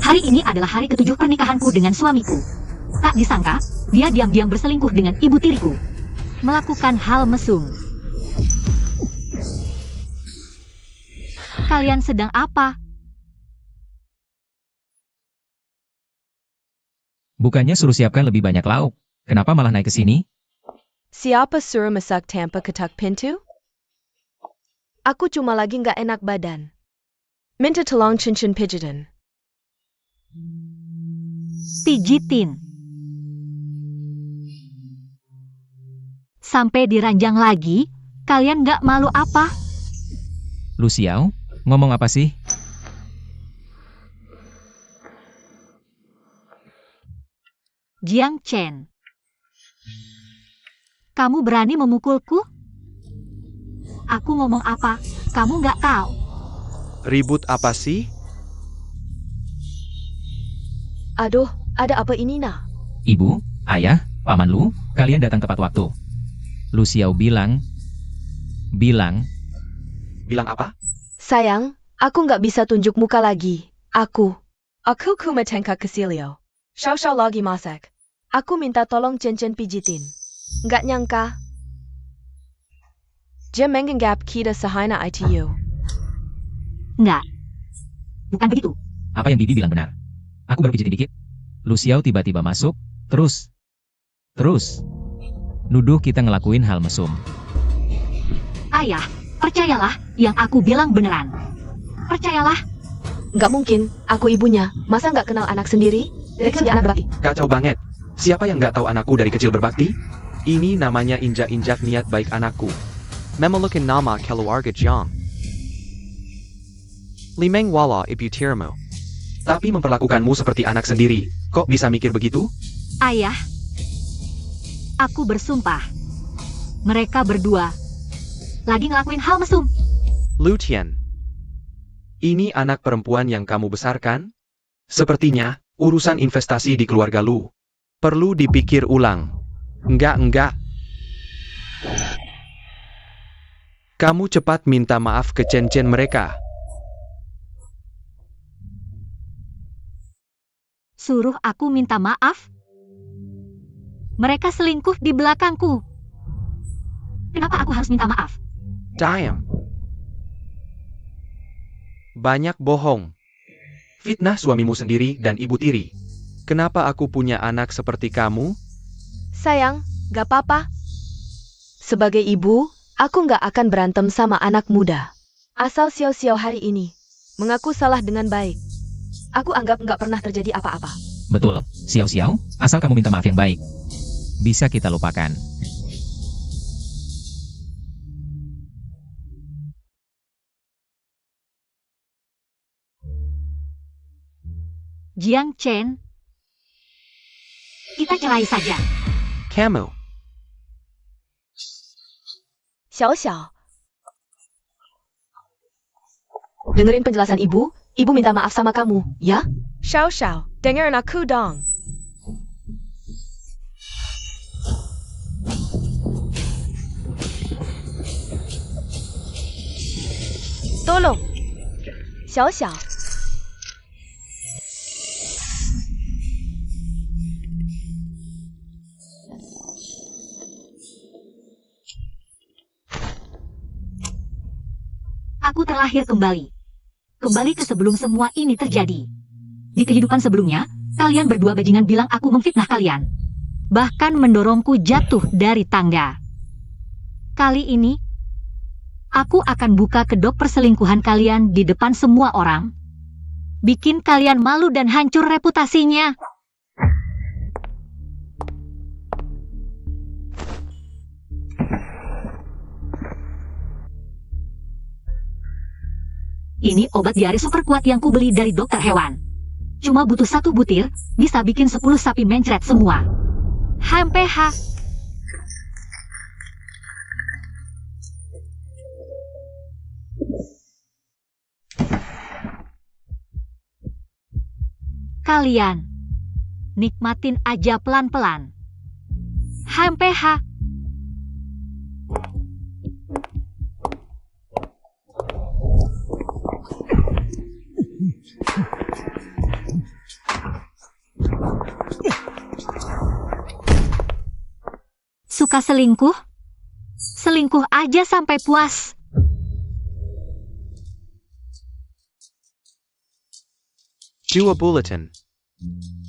Hari ini adalah hari ketujuh pernikahanku dengan suamiku. Tak disangka, dia diam-diam berselingkuh dengan ibu tiriku. Melakukan hal mesum. Kalian sedang apa? Bukannya suruh siapkan lebih banyak lauk. Kenapa malah naik ke sini? Siapa suruh masak tanpa ketak pintu? Aku cuma lagi nggak enak badan. Minta tolong cincin pijitin. Pijitin. Sampai diranjang lagi, kalian nggak malu apa? Lu Xiao, ngomong apa sih? Jiang Chen. Kamu berani memukulku? Aku ngomong apa, kamu nggak tahu. Ribut apa sih? Aduh, ada apa ini nah? Ibu, ayah, paman Lu, kalian datang tepat waktu. Lu Xiao bilang Bilang apa? Sayang, aku nggak bisa tunjuk muka lagi. Aku kumatengka kesilio. Xiao lagi masak. Aku minta tolong cincin pijitin. Nggak nyangka. Dia menganggap kita sahina ITU. Nggak. Bukan begitu. apa yang Bibi bilang benar. Aku baru pijitin dikit. Lu Xiao tiba-tiba masuk, terus nuduh kita ngelakuin hal mesum. Ayah, percayalah, yang aku bilang beneran. Percayalah. Nggak mungkin, aku ibunya. Masa nggak kenal anak sendiri? Dari kecil dia anak berbakti. Kacau banget. Siapa yang nggak tahu anakku dari kecil berbakti? Ini namanya injak-injak niat baik anakku. Memelukan nama keluarga Jiang. Limeng wala ibu tirimu. Tapi memperlakukanmu seperti anak sendiri. Kok bisa mikir begitu? Ayah, aku bersumpah. Mereka berdua lagi ngelakuin hal mesum. Lu Tian. Ini anak perempuan yang kamu besarkan? Sepertinya, urusan investasi di keluarga Lu perlu dipikir ulang. Enggak. Kamu cepat minta maaf ke Chen mereka. Suruh aku minta maaf? Mereka selingkuh di belakangku. Kenapa aku harus minta maaf? Damn. Banyak bohong. Fitnah suamimu sendiri dan ibu tiri. Kenapa aku punya anak seperti kamu? Sayang, nggak apa-apa. Sebagai ibu, aku nggak akan berantem sama anak muda. Asal Xiao hari ini mengaku salah dengan baik. Aku anggap nggak pernah terjadi apa-apa. Betul, Xiao, asal kamu minta maaf yang baik. Bisa kita lupakan. Jiang Chen, kita cerai saja. Kamu. Xiao. Dengerin penjelasan ibu minta maaf sama kamu, ya? Xiao, dengerin aku dong. Tolong. Xiao. Aku terlahir kembali. Kembali ke sebelum semua ini terjadi. Di kehidupan sebelumnya, kalian berdua bajingan bilang aku memfitnah kalian. Bahkan mendorongku jatuh dari tangga. Kali ini, aku akan buka kedok perselingkuhan kalian di depan semua orang. Bikin kalian malu dan hancur reputasinya. Ini obat diare super kuat yang kubeli dari dokter hewan. Cuma butuh 1 butir, bisa bikin 10 sapi mencret semua. HMPH. Kalian, nikmatin aja pelan-pelan. HMPH. Suka selingkuh? Selingkuh aja sampai puas. Do a bulletin.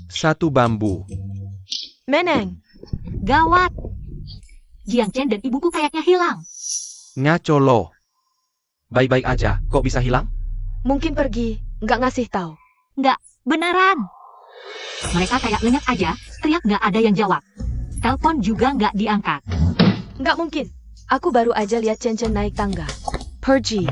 1 bambu. Meneng, Gawat. Jiang Chen dan ibuku kayaknya hilang. Ngaco lo. Baik-baik aja, kok bisa hilang? mungkin pergi, nggak ngasih tahu. Nggak, beneran. Mereka kayak lenyap aja, teriak nggak ada yang jawab. Telepon juga nggak diangkat. Nggak mungkin. Aku baru aja lihat Chen Chen naik tangga. Pergi.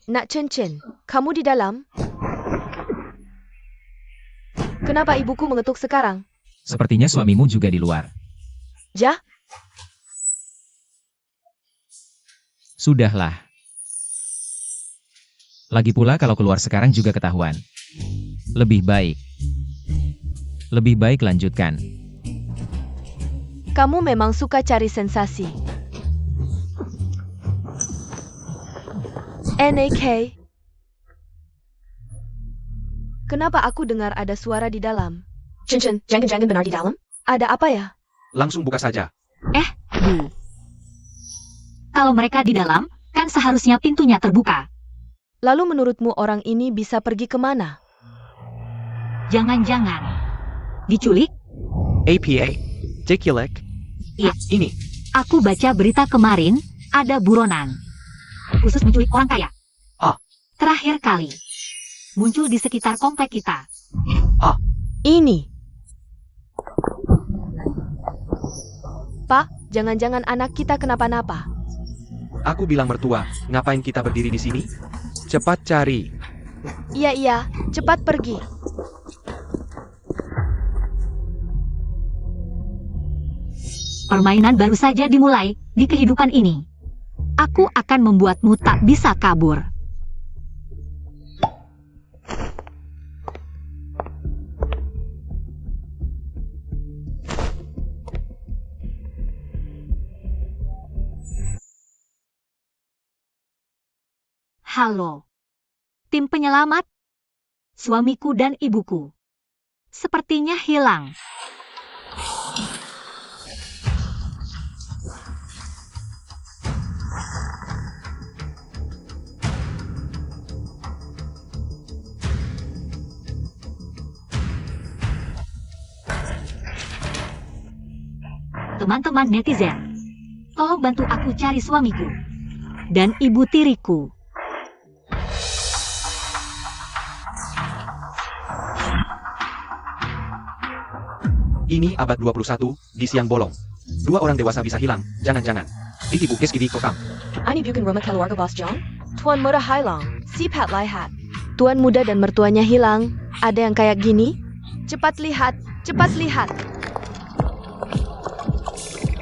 Nak Chen Chen, kamu di dalam? Kenapa ibuku mengetuk sekarang? Sepertinya suamimu juga di luar. Ja? Sudahlah. Lagi pula kalau keluar sekarang juga ketahuan. Lebih baik lanjutkan. Kamu memang suka cari sensasi. NAK. Kenapa aku dengar ada suara di dalam? Chen Chen, jangan benar di dalam? Ada apa ya? Langsung buka saja. Bu. Kalau mereka di dalam, kan seharusnya pintunya terbuka. Lalu menurutmu orang ini bisa pergi kemana? Jangan-jangan diculik? APA. Dikulik. Iya. Ini, Aku baca berita kemarin, ada buronan. Khusus menculik orang kaya. Ah. Terakhir kali. Muncul di sekitar komplek kita. Ini. Pak, jangan-jangan anak kita kenapa-napa. aku bilang mertua, ngapain kita berdiri di sini? Cepat cari. Iya, cepat pergi. Permainan baru saja dimulai di kehidupan ini. Aku akan membuatmu tak bisa kabur. Halo. Tim penyelamat? Suamiku dan ibuku. Sepertinya hilang. Teman-teman netizen, tolong bantu aku cari suamiku dan ibu tiriku. Ini abad 21, di siang bolong. 2 orang dewasa bisa hilang, jangan-jangan. Ini bukis gidi kokam. Ani bukan rumah keluarga Bos John? Tuan muda hilang, si Pat Lihat. Tuan muda dan mertuanya hilang, ada yang kayak gini? Cepat lihat, cepat lihat.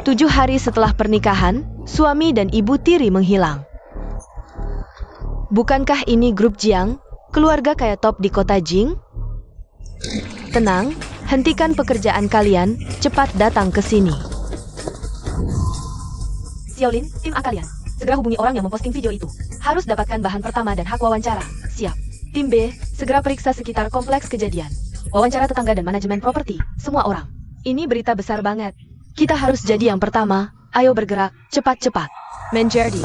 7 hari setelah pernikahan, suami dan ibu tiri menghilang. Bukankah ini grup Jiang, keluarga kaya top di kota Jing? Tenang, hentikan pekerjaan kalian, cepat datang ke sini. Xiaolin, tim A kalian, segera hubungi orang yang memposting video itu. Harus dapatkan bahan pertama dan hak wawancara. Siap. Tim B, segera periksa sekitar kompleks kejadian. Wawancara tetangga dan manajemen properti, semua orang. Ini berita besar banget. Kita harus jadi yang pertama. Ayo bergerak, cepat-cepat. Menjadi.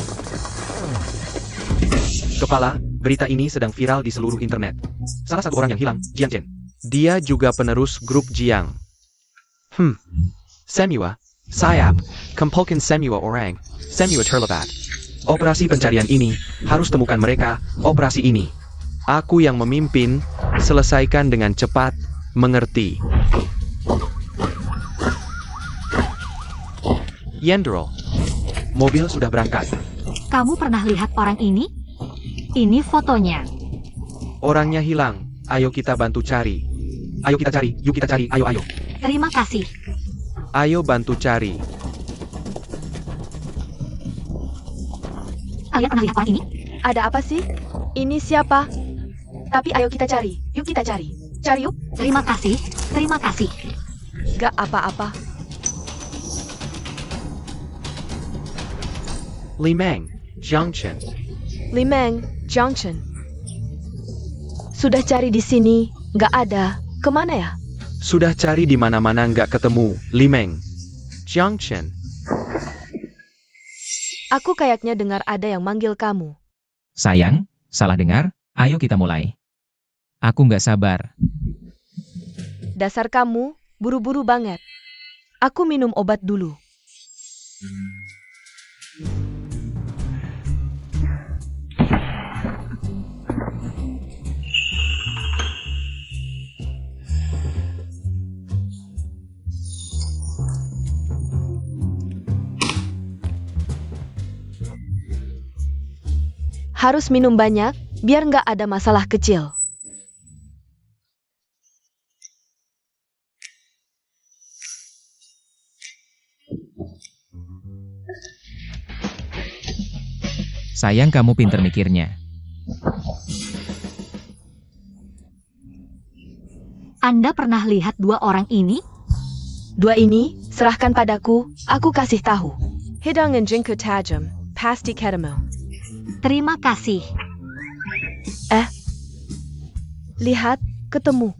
Kepala, berita ini sedang viral di seluruh internet. Salah satu orang yang hilang, Jiang Chen. Dia juga penerus grup Jiang. Semua. Sayap. Kumpulkan semua orang. Semua terlibat. Operasi pencarian ini, harus temukan mereka, operasi ini. Aku yang memimpin, selesaikan dengan cepat, mengerti. Yendrol. Mobil sudah berangkat. Kamu pernah lihat orang ini? Ini fotonya. Orangnya hilang, ayo kita bantu cari. Ayo kita cari, yuk kita cari, ayo. Terima kasih. Ayo bantu cari. Kalian pernah lihat orang ini? Ada apa sih? Ini siapa? Tapi ayo kita cari. Yuk kita cari. Cari yuk. Terima kasih. Terima kasih. Gak apa-apa. Limang. Jiangchen. Limeng, Jiangchen. Sudah cari di sini, nggak ada. Kemana ya? Sudah cari di mana-mana nggak ketemu, Limeng. Jiang Chen. Aku kayaknya dengar ada yang manggil kamu. Sayang, salah dengar, ayo kita mulai. Aku nggak sabar. Dasar kamu, buru-buru banget. Aku minum obat dulu. Harus minum banyak, biar nggak ada masalah kecil. Sayang kamu pinter mikirnya. Anda pernah lihat dua orang ini? Dua ini, serahkan padaku, aku kasih tahu. Hidangan jengku tajam, pasti ketemu. Terima kasih. Lihat, ketemu.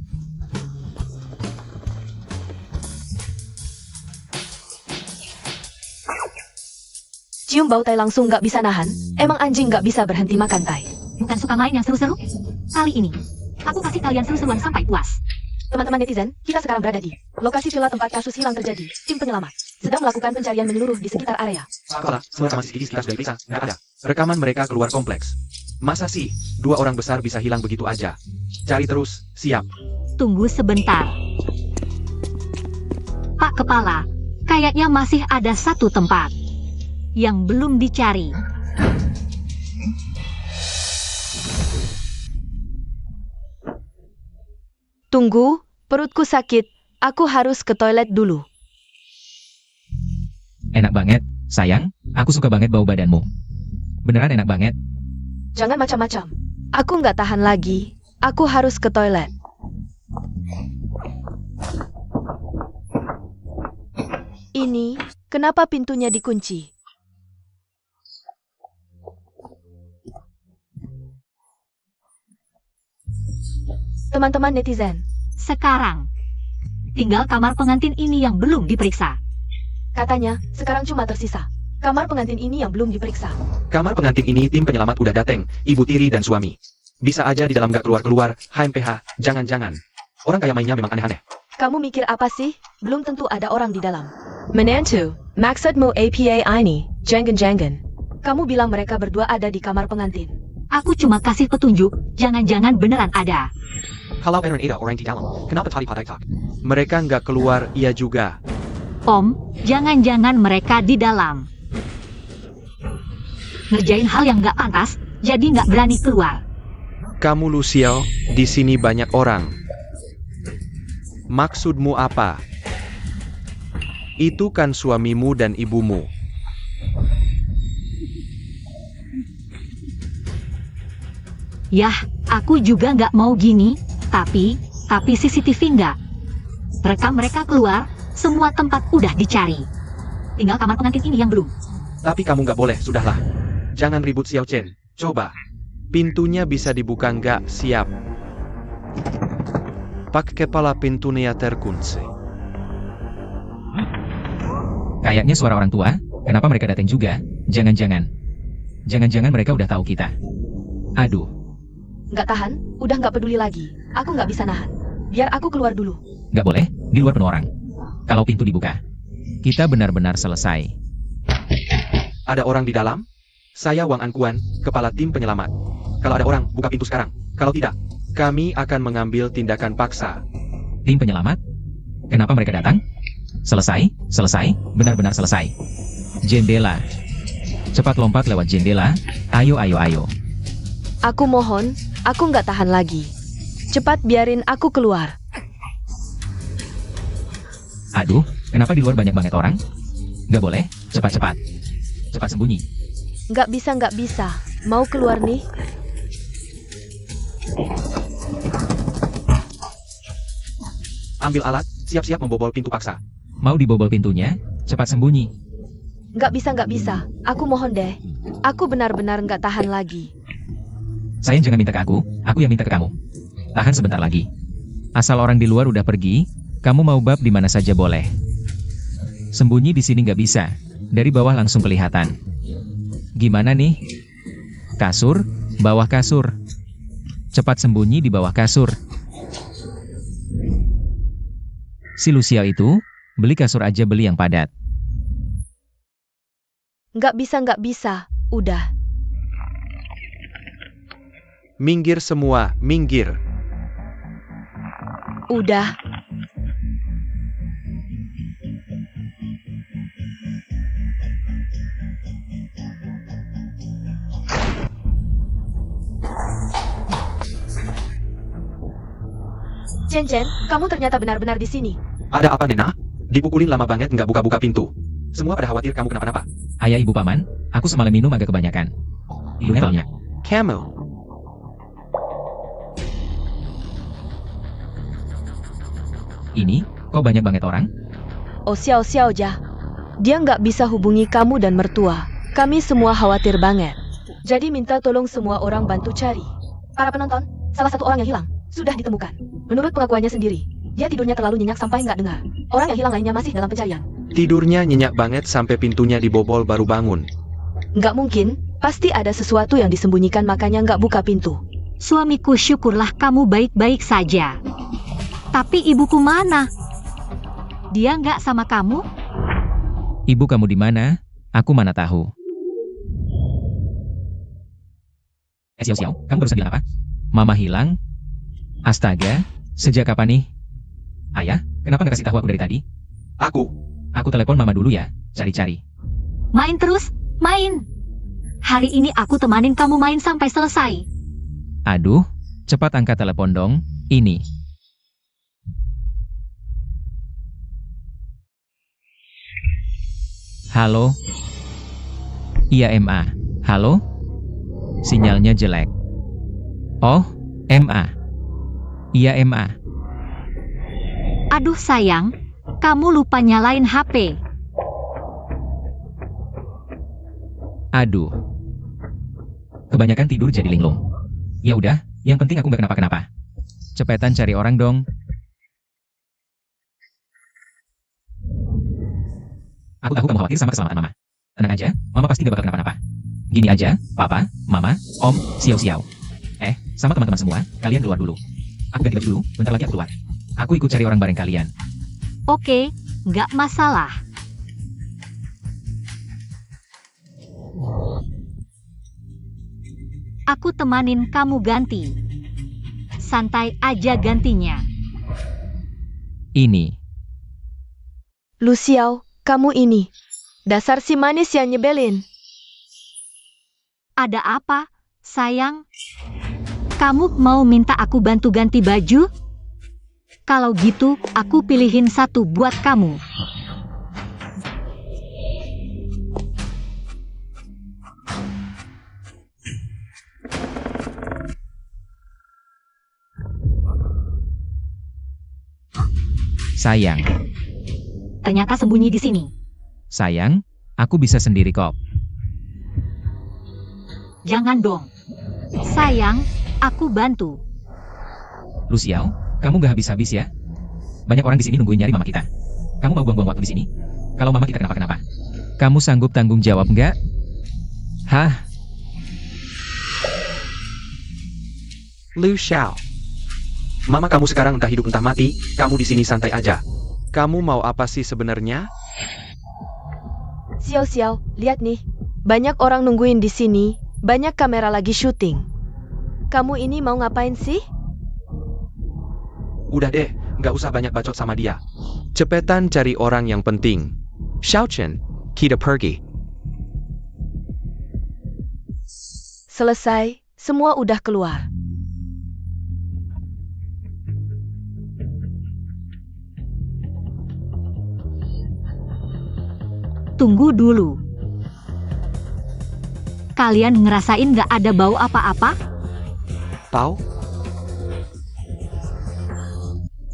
Cium bau tai langsung nggak bisa nahan. Emang anjing nggak bisa berhenti makan tai. Bukan suka main yang seru-seru? Kali ini, aku kasih kalian seru-seruan sampai puas. Teman-teman netizen, kita sekarang berada di lokasi villa tempat kasus hilang terjadi. Tim penyelamat sedang melakukan pencarian menyeluruh di sekitar area. Sekolah, semua rekaman CCTV sekitar sudah diperiksa, nggak ada. Rekaman mereka keluar kompleks. Masa sih, dua orang besar bisa hilang begitu aja? Cari terus, siap. Tunggu sebentar. Pak Kepala, kayaknya masih ada satu tempat yang belum dicari. Tunggu, perutku sakit. Aku harus ke toilet dulu. Enak banget, sayang, aku suka banget bau badanmu. Beneran enak banget. Jangan macam-macam. Aku nggak tahan lagi. Aku harus ke toilet. Ini, kenapa pintunya dikunci? Teman-teman netizen, Sekarang, tinggal kamar pengantin ini yang belum diperiksa. katanya sekarang cuma tersisa kamar pengantin ini yang belum diperiksa. Kamar pengantin ini tim penyelamat udah dateng, ibu tiri dan suami. Bisa aja di dalam nggak keluar-keluar, HMPH, jangan-jangan. Orang kayak mainnya memang aneh-aneh. Kamu mikir apa sih? Belum tentu ada orang di dalam. Menantu, maksudmu APA ini, jangan-jangan. Kamu bilang mereka berdua ada di kamar pengantin. Aku cuma kasih petunjuk, jangan-jangan beneran ada. Kalau Aaron ada orang di dalam, kenapa tadi pada tak? Mereka nggak keluar, iya juga. Om, jangan-jangan mereka di dalam. Ngerjain hal yang nggak pantas, jadi nggak berani keluar. Kamu Luciel, di sini banyak orang. Maksudmu apa? Itu kan suamimu dan ibumu. Yah, aku juga nggak mau gini, tapi CCTV nggak. Rekam mereka keluar, semua tempat udah dicari. Tinggal kamar pengantin ini yang belum. Tapi kamu nggak boleh, sudahlah. Jangan ribut Xiao Chen. Coba. Pintunya bisa dibuka nggak? Siap. Pak kepala pintunya terkunci. Kayaknya suara orang tua, kenapa mereka datang juga? Jangan-jangan. Jangan-jangan mereka udah tahu kita. Aduh, Nggak tahan, udah nggak peduli lagi. Aku nggak bisa nahan. Biar aku keluar dulu. nggak boleh, di luar penuh orang. Kalau pintu dibuka, kita benar-benar selesai. Ada orang di dalam? Saya Wang Ankuan, kepala tim penyelamat. Kalau ada orang, buka pintu sekarang. Kalau tidak, kami akan mengambil tindakan paksa. Tim penyelamat? Kenapa mereka datang? Selesai, selesai, benar-benar selesai. Jendela. Cepat lompat lewat jendela. Ayo, ayo, ayo. Aku mohon, aku nggak tahan lagi. Cepat biarin aku keluar. Aduh, kenapa di luar banyak banget orang? Nggak boleh, cepat-cepat. Cepat sembunyi. Nggak bisa. Mau keluar nih? Ambil alat, siap-siap membobol pintu paksa. Mau dibobol pintunya? Cepat sembunyi. Nggak bisa. Aku mohon deh. Aku benar-benar nggak tahan lagi. Sayang jangan minta ke aku yang minta ke kamu. tahan sebentar lagi. Asal orang di luar udah pergi, kamu mau bab di mana saja boleh. Sembunyi di sini nggak bisa, dari bawah langsung kelihatan. Gimana nih? Kasur, bawah kasur. Cepat sembunyi di bawah kasur. Si Lucia itu, beli kasur aja beli yang padat. Nggak bisa. Udah. Minggir semua, minggir. Udah. Jen, kamu ternyata benar-benar di sini. Ada apa, Nena? Dipukulin lama banget nggak buka-buka pintu. Semua pada khawatir kamu kenapa-napa. Ayah ibu paman, aku semalam minum agak kebanyakan. Tidurnya banyak. Kamu. Ini, kok banyak banget orang? Oh Xiao Ja. Dia nggak bisa hubungi kamu dan mertua. Kami semua khawatir banget. Jadi minta tolong semua orang bantu cari. Para penonton, salah satu orang yang hilang sudah ditemukan. Menurut pengakuannya sendiri, dia tidurnya terlalu nyenyak sampai nggak dengar. Orang yang hilang lainnya masih dalam pencarian. Tidurnya nyenyak banget sampai pintunya dibobol baru bangun. Nggak mungkin, pasti ada sesuatu yang disembunyikan makanya nggak buka pintu. Suamiku, syukurlah kamu baik-baik saja. Tapi ibuku mana? Dia nggak sama kamu? Ibu kamu di mana? Aku mana tahu. Xiao, kamu barusan bilang apa? Mama hilang? Astaga, sejak kapan nih? Ayah, kenapa nggak kasih tahu aku dari tadi? Aku telepon mama dulu ya, cari-cari. Main terus, main. Hari ini aku temanin kamu main sampai selesai. Aduh, cepat angkat telepon dong, ini. Halo? Iya MA, halo? Sinyalnya jelek. Oh, MA. Iya MA. Aduh sayang, kamu lupa nyalain HP. Aduh. Kebanyakan tidur jadi linglung. Ya udah, yang penting aku nggak kenapa-kenapa. Cepetan cari orang dong. Aku tahu kamu khawatir sama keselamatan mama. Tenang aja, mama pasti gak bakal kenapa-napa. Gini aja, papa, mama, om, Xiao. Sama teman-teman semua, kalian keluar dulu. Aku ganti baju dulu, bentar lagi aku keluar. Aku ikut cari orang bareng kalian. Oke, nggak masalah. Aku temanin kamu ganti. Santai aja gantinya. Ini. Luciao, kamu ini. Dasar si manis yang nyebelin. Ada apa, sayang? Kamu mau minta aku bantu ganti baju? Kalau gitu, aku pilihin satu buat kamu. Sayang. Ternyata sembunyi di sini. Sayang, aku bisa sendiri kok. Jangan dong. Sayang, aku bantu. Luciao, kamu gak habis-habis ya? Banyak orang di sini nungguin nyari mama kita. Kamu mau buang-buang waktu di sini? Kalau mama kita kenapa-kenapa, kamu sanggup tanggung jawab nggak? Hah? Lu Xiao. Mama kamu sekarang entah hidup entah mati, kamu di sini santai aja. Kamu mau apa sih sebenarnya? Xiao, lihat nih. Banyak orang nungguin di sini, banyak kamera lagi syuting. Kamu ini mau ngapain sih? Udah deh, nggak usah banyak bacot sama dia. Cepetan cari orang yang penting. Xiao Chen, kita pergi. Selesai, semua udah keluar. Tunggu dulu. Kalian ngerasain gak ada bau apa-apa? Tahu?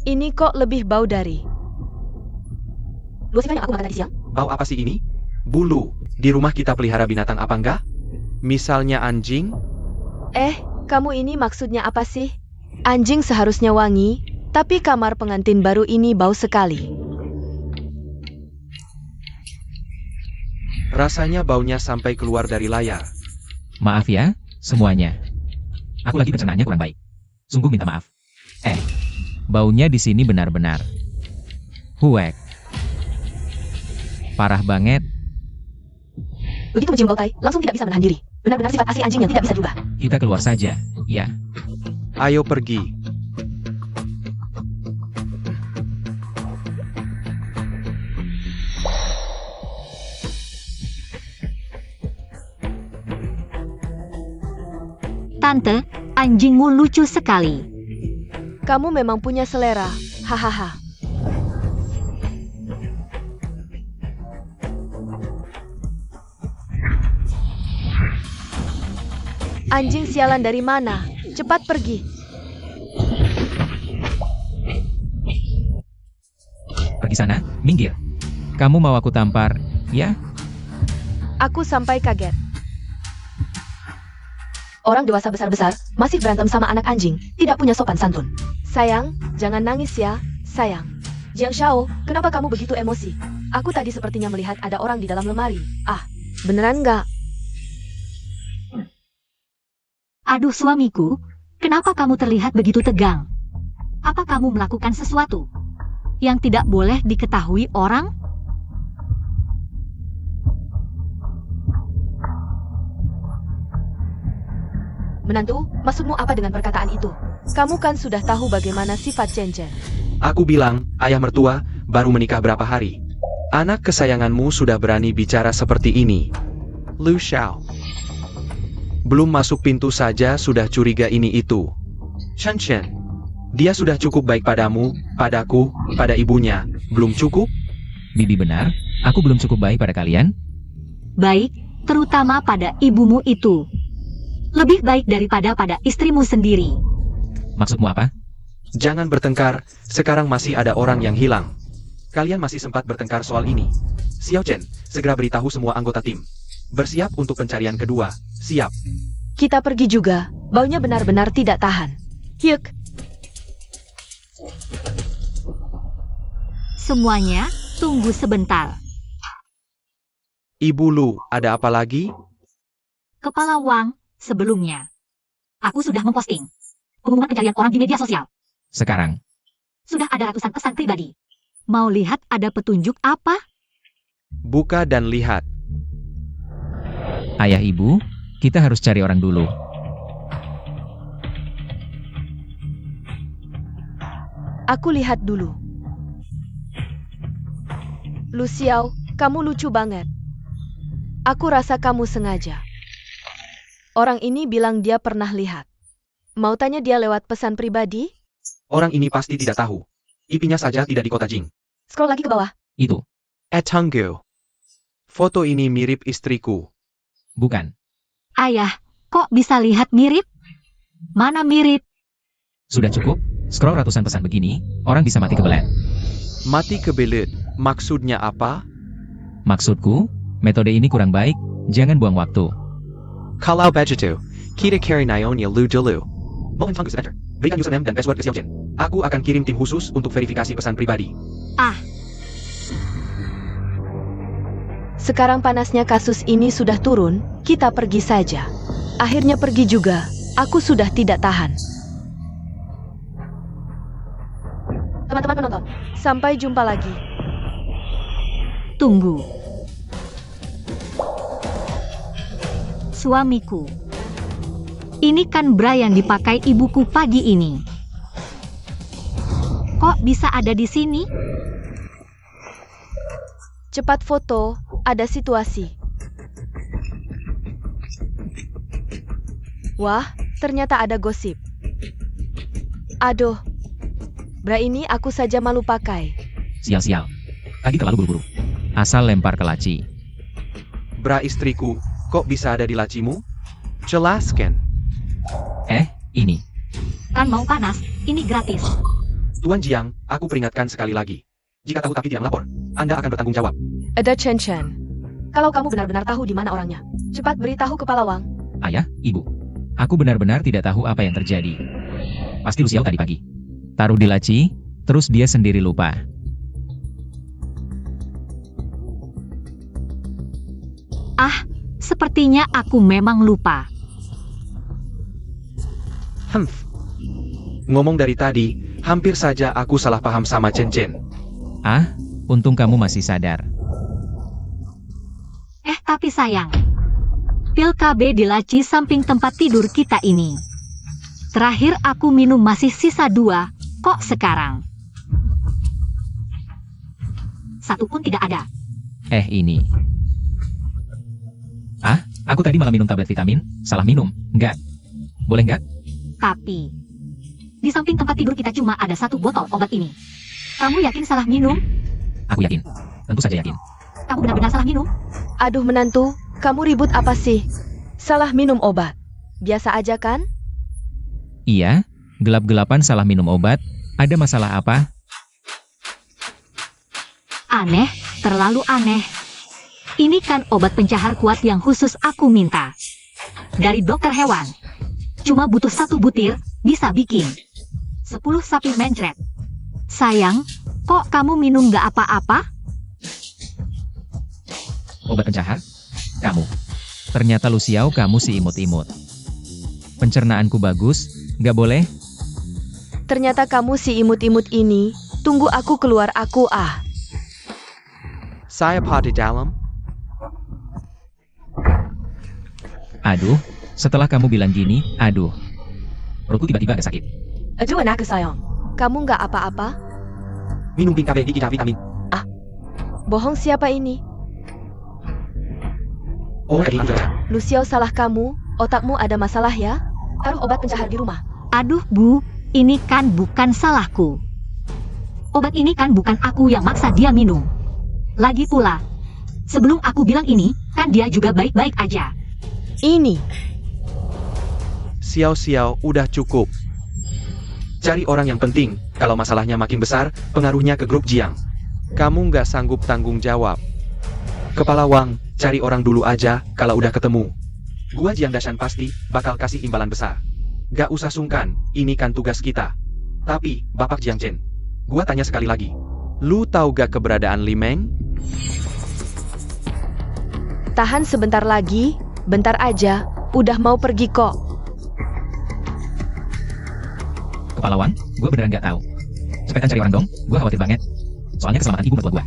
Ini kok lebih bau dari. Lucy yang aku makan tadi siang? Bau apa sih ini? Bulu. Di rumah kita pelihara binatang apa enggak? Misalnya anjing? Kamu ini maksudnya apa sih? Anjing seharusnya wangi, tapi kamar pengantin baru ini bau sekali. Rasanya baunya sampai keluar dari layar. Maaf ya, semuanya. Aku lagi pencernaannya kurang baik. Sungguh minta maaf. Baunya di sini benar-benar huek. Parah banget. Begitu mencium bau tai, langsung tidak bisa menahan diri. Benar-benar sifat asli anjing yang tidak bisa berubah. Kita keluar saja, ya. Ayo pergi. Tante, anjingmu lucu sekali. Kamu memang punya selera, hahaha. Anjing sialan dari mana? Cepat pergi. Pergi sana, minggir. Kamu mau aku tampar, ya? Aku sampai kaget. Orang dewasa besar-besar masih berantem sama anak anjing, tidak punya sopan santun. Sayang, jangan nangis ya, sayang. Jiang Xiao, kenapa kamu begitu emosi? Aku tadi sepertinya melihat ada orang di dalam lemari. Ah, beneran nggak? Aduh suamiku, kenapa kamu terlihat begitu tegang? Apa kamu melakukan sesuatu yang tidak boleh diketahui orang? Menantu, maksudmu apa dengan perkataan itu? Kamu kan sudah tahu bagaimana sifat Chen Chen. Aku bilang, ayah mertua, baru menikah berapa hari. Anak kesayanganmu sudah berani bicara seperti ini. Lu Xiao. Belum masuk pintu saja sudah curiga ini itu. Chen Chen. Dia sudah cukup baik padamu, padaku, pada ibunya. Belum cukup? Bibi benar, aku belum cukup baik pada kalian? Baik, terutama pada ibumu itu. Lebih baik daripada pada istrimu sendiri. Maksudmu apa? Jangan bertengkar, sekarang masih ada orang yang hilang. Kalian masih sempat bertengkar soal ini. Xiao Chen, segera beritahu semua anggota tim. Bersiap untuk pencarian kedua. Siap. Kita pergi juga, baunya benar-benar tidak tahan. Hyuk. Semuanya, tunggu sebentar. Ibu Lu, ada apa lagi? Kepala Wang, sebelumnya. Aku sudah memposting pengumuman pencarian orang di media sosial. Sekarang. Sudah ada ratusan pesan pribadi. Mau lihat ada petunjuk apa? Buka dan lihat. Ayah ibu, kita harus cari orang dulu. Aku lihat dulu. Lu Xiao, kamu lucu banget. Aku rasa kamu sengaja. Orang ini bilang dia pernah lihat. Mau tanya dia lewat pesan pribadi? Orang ini pasti tidak tahu. IP-nya saja tidak di kota Jing. Scroll lagi ke bawah. Itu. Tunggu. Foto ini mirip istriku. Bukan. Ayah, kok bisa lihat mirip? Mana mirip? Sudah cukup? Scroll ratusan pesan begini, orang bisa mati kebelet. Mati kebelet, maksudnya apa? Maksudku, metode ini kurang baik, jangan buang waktu. Kalau begitu, kita cari Nyonya Lu dulu. Mohon tunggu sebentar. Berikan username dan password ke Xiao Chen. Aku akan kirim tim khusus untuk verifikasi pesan pribadi. Sekarang panasnya kasus ini sudah turun, kita pergi saja. Akhirnya pergi juga, aku sudah tidak tahan. Teman-teman penonton, sampai jumpa lagi. Tunggu. Suamiku. Ini kan bra yang dipakai ibuku pagi ini. Kok bisa ada di sini? Cepat foto, ada situasi. Wah, ternyata ada gosip. Aduh, bra ini aku saja malu pakai. Sial-sial. Tadi terlalu buru-buru. Asal lempar ke laci. Bra istriku, kok bisa ada di lacimu? Jelaskan. Ini. Kan mau panas, ini gratis. Tuan Jiang, aku peringatkan sekali lagi. Jika tahu tapi tidak melapor, Anda akan bertanggung jawab. Ada Chen Chen. Kalau kamu benar-benar tahu di mana orangnya, cepat beritahu Kepala Wang. Ayah, ibu. Aku benar-benar tidak tahu apa yang terjadi. Pasti Lu Xiao tadi pagi. Taruh di laci, terus dia sendiri lupa. Ah, sepertinya aku memang lupa. Humph. Ngomong dari tadi, hampir saja aku salah paham sama Chen Chen. Ah, untung kamu masih sadar. Tapi sayang. Pil KB di laci samping tempat tidur kita ini. Terakhir aku minum masih sisa 2, kok sekarang? 1 pun tidak ada. Ini. Ah, aku tadi malah minum tablet vitamin. Salah minum. Enggak. Boleh enggak? Tapi, di samping tempat tidur kita cuma ada 1 botol obat ini. Kamu yakin salah minum? Aku yakin. Tentu saja yakin. Kamu benar-benar salah minum? Aduh menantu, kamu ribut apa sih? Salah minum obat. Biasa aja kan? Iya, gelap-gelapan salah minum obat. Ada masalah apa? Aneh, terlalu aneh. Ini kan obat pencahar kuat yang khusus aku minta. Dari dokter hewan. Cuma butuh 1 butir, bisa bikin 10 sapi mencret. Sayang, kok kamu minum gak apa-apa? Obat pencahar? Kamu. Ternyata Lu Xiao kamu si imut-imut. Pencernaanku bagus, nggak boleh? Ternyata kamu si imut-imut ini. Tunggu aku keluar aku ah. Saya di dalam. Aduh, setelah kamu bilang gini, aduh. Perutku tiba-tiba agak sakit. Aduh anakku sayang. Kamu nggak apa-apa? Minum pil KB di vitamin. Bohong siapa ini? Oh, ini juga. Lu Xiao salah kamu. Otakmu ada masalah ya? Taruh obat pencahar di rumah. Aduh Bu, ini kan bukan salahku. Obat ini kan bukan aku yang maksa dia minum. Lagi pula, sebelum aku bilang ini, kan dia juga baik-baik aja. Ini. Xiao, udah cukup. Cari orang yang penting, kalau masalahnya makin besar, pengaruhnya ke grup Jiang. Kamu nggak sanggup tanggung jawab. Kepala Wang, cari orang dulu aja, kalau udah ketemu. Gua Jiang Dashan pasti bakal kasih imbalan besar. Gak usah sungkan, ini kan tugas kita. Tapi, Bapak Jiang Chen, gua tanya sekali lagi. Lu tahu gak keberadaan Li Meng? Tahan sebentar lagi. Bentar aja. Udah mau pergi kok. Kepala Wan, gue beneran nggak tahu. Cepetan cari orang dong, gue khawatir banget. Soalnya keselamatan ibu mertua gue.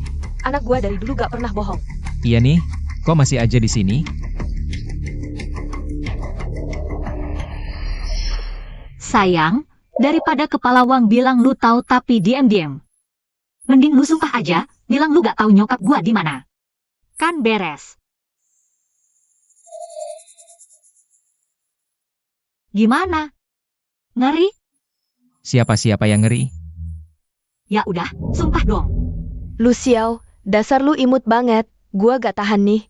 Anak gua dari dulu gak pernah bohong. Iya nih, kok masih aja di sini? Sayang, daripada kepala Wang bilang lu tahu tapi diam-diam. Mending lu sumpah aja, bilang lu gak tahu nyokap gua di mana. Kan beres. Gimana? Ngeri? Siapa-siapa yang ngeri? Ya udah, sumpah dong. Lu Xiao, dasar lu imut banget. Gua gak tahan nih.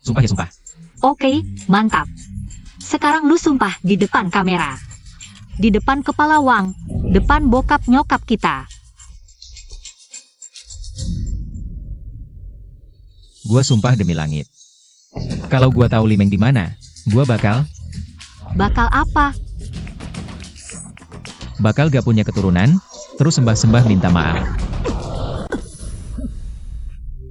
Sumpah ya sumpah. Oke, mantap. Sekarang lu sumpah di depan kamera. Di depan kepala Wang, depan bokap nyokap kita. Gua sumpah demi langit. Kalau gua tahu Li Meng di mana, gua bakal apa? Bakal gak punya keturunan, terus sembah-sembah minta maaf.